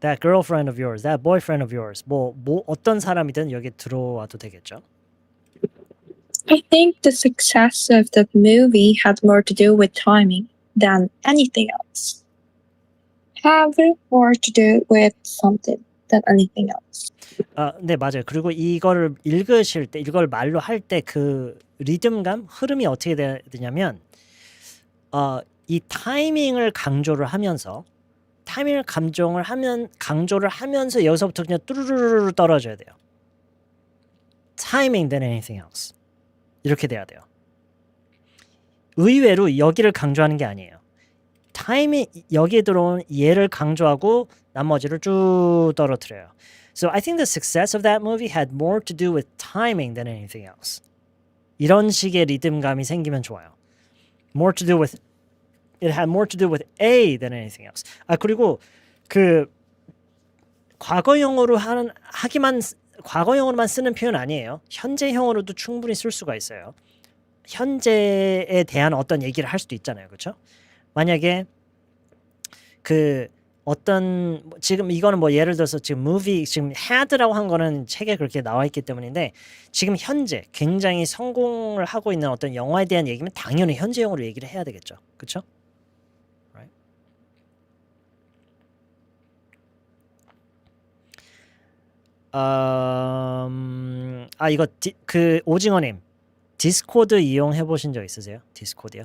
that girlfriend of yours, that boyfriend of yours. 뭐 어떤 사람이든 여기 들어와도 되겠죠. I think the success of the movie had more to do with timing than anything else. have more to do with something than anything else. 네, 맞아요. 그리고 이거를 읽으실 때, 이걸 말로 할 때 그 리듬감, 흐름이 어떻게 되냐면 이 타이밍을 강조를 하면서 강조를 하면서 여기서부터 그냥 뚜루루루 떨어져야 돼요. Timing than anything else. 이렇게 돼야 돼요. 의외로 여기를 강조하는 게 아니에요. 타이밍 여기에 들어온 얘를 강조하고 나머지를 쭉 떨어뜨려요. So I think the success of that movie had more to do with timing than anything else. 이런 식의 리듬감이 생기면 좋아요. It had more to do with A than anything else. 그리고 그 과거형으로만 쓰는 표현 아니에요. 현재형으로도 충분히 쓸 수가 있어요. 현재에 대한 어떤 얘기를 할 수도 있잖아요. 그렇죠? 만약에 그 어떤 지금 이거는 뭐 예를 들어서 지금 지금 had라고 한 거는 책에 그렇게 나와 있기 때문인데 지금 현재 굉장히 성공을 하고 있는 어떤 영화에 대한 얘기면 당연히 현재형으로 얘기를 해야 되겠죠. 그렇죠? Right? 이거 그 오징어님 디스코드 이용해 보신 적 있으세요? 디스코드요?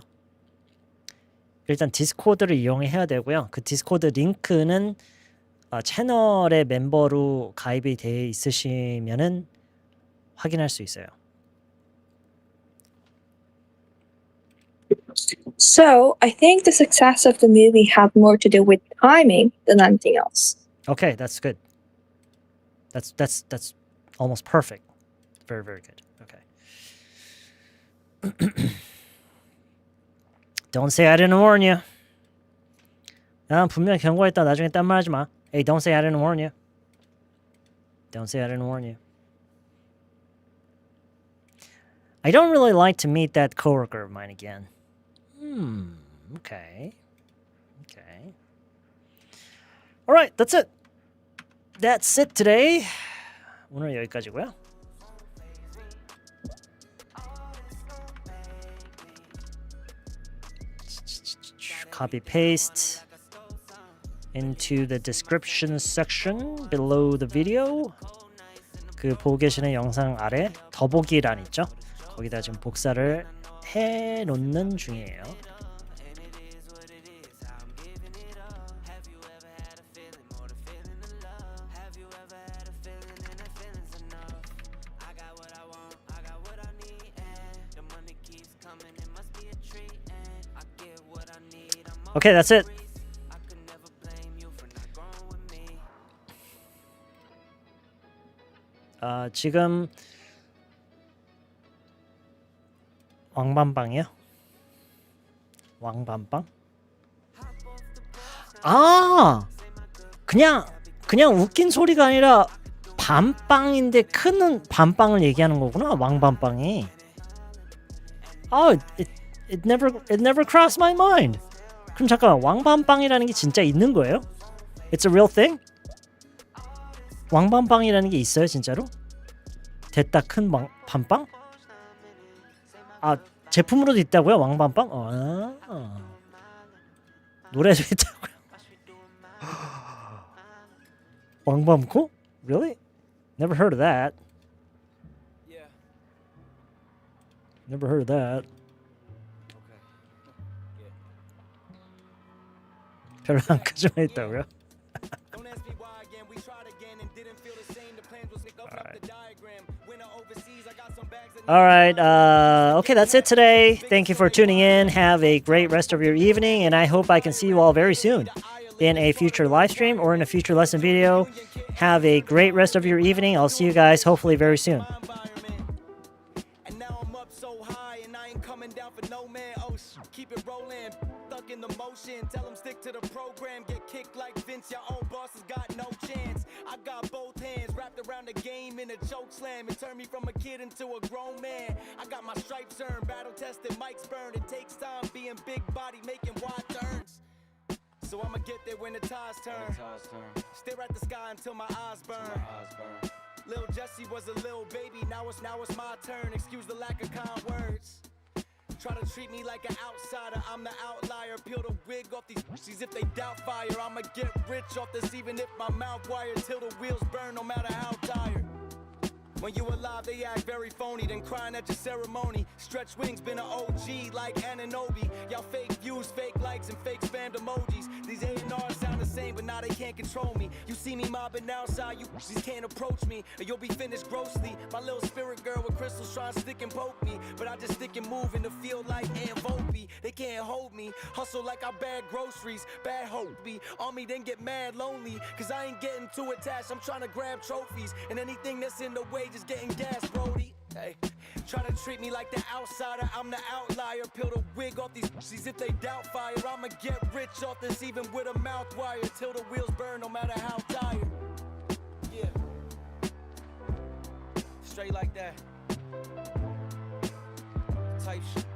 일단 디스코드를 이용해야 되고요. 그 디스코드 링크는 채널의 멤버로 가입이 되어 있으시면은 확인할 수 있어요. So, I think the success of the movie had more to do with timing than anything else. Okay, that's good. That's almost perfect. Very, very good. Okay. Don't say I didn't warn you. 분명히 경고했다. 나중에 딴 말 하지 마. Hey, don't say I didn't warn you. Don't say I didn't warn you. I don't really like to meet that coworker of mine again. Okay. All right, that's it. That's it today. 오늘 여기까지고요. Copy paste into the description section below the video. 그 보고 계시는 영상 아래 더보기란 있죠? 거기다 지금 복사를 해 놓는 중이에요. Okay, that's it. 지금 왕밤빵이요? 왕밤빵? 그냥 웃긴 소리가 아니라 밤빵인데 큰 밤빵을 얘기하는 거구나. 왕밤빵이. It never crossed my mind. 그럼 잠깐만, 왕밤빵이라는 게 진짜 있는 거예요? It's a real thing? 왕밤빵이라는 게 있어요, 진짜로? 됐다 큰 밤빵? 제품으로도 있다고요? 왕밤빵? 노래도 있다고요? 왕밤코? Really? Never heard of that. Never heard of that. 별로 안 크지만 있다고요? All right. Okay, that's it today. Thank you for tuning in. Have a great rest of your evening, and I hope I can see you all very soon in a future live stream or in a future lesson video. Have a great rest of your evening. I'll see you guys hopefully very soon. Keep it rolling, stuck in the motion. Tell them stick to the program. Get kicked like Vince, your own boss has got no chance. I got both hands wrapped around the game in a choke slam. It turned me from a kid into a grown man. I got my stripes earned, battle tested, mics burned. It takes time being big body, making wide turns. So I'ma get there when the tides turn. Stare at the sky until my eyes burn. Lil Jesse was a little baby, now it's my turn. Excuse the lack of kind words. Try to treat me like an outsider, I'm the outlier. Peel the wig off these pussies if they doubt fire. I'ma get rich off this even if my mouth wired. Till the wheels burn no matter how tired. When you alive, they act very phony, then crying at your ceremony. Stretch wings, been an OG like Ananobi. Y'all fake views, fake likes, and fake spammed emojis. These A&Rs sound the same, but now they can't control me. You see me mobbing outside, you pussies can't approach me, or you'll be finished grossly. My little spirit girl with crystals trying to stick and poke me, but I just stick and move in the field like Aunt Volpe. They can't hold me, hustle like I bag groceries. Bad hope be on me, then get mad lonely, cause I ain't getting too attached, I'm trying to grab trophies. And anything that's in the way just getting gas, Brody. Hey, try to treat me like the outsider, I'm the outlier. Peel the wig off these pussies if they doubt fire. I'ma get rich off this even with a mouth wire. Till the wheels burn no matter how tired. Yeah, straight like that. Type shit.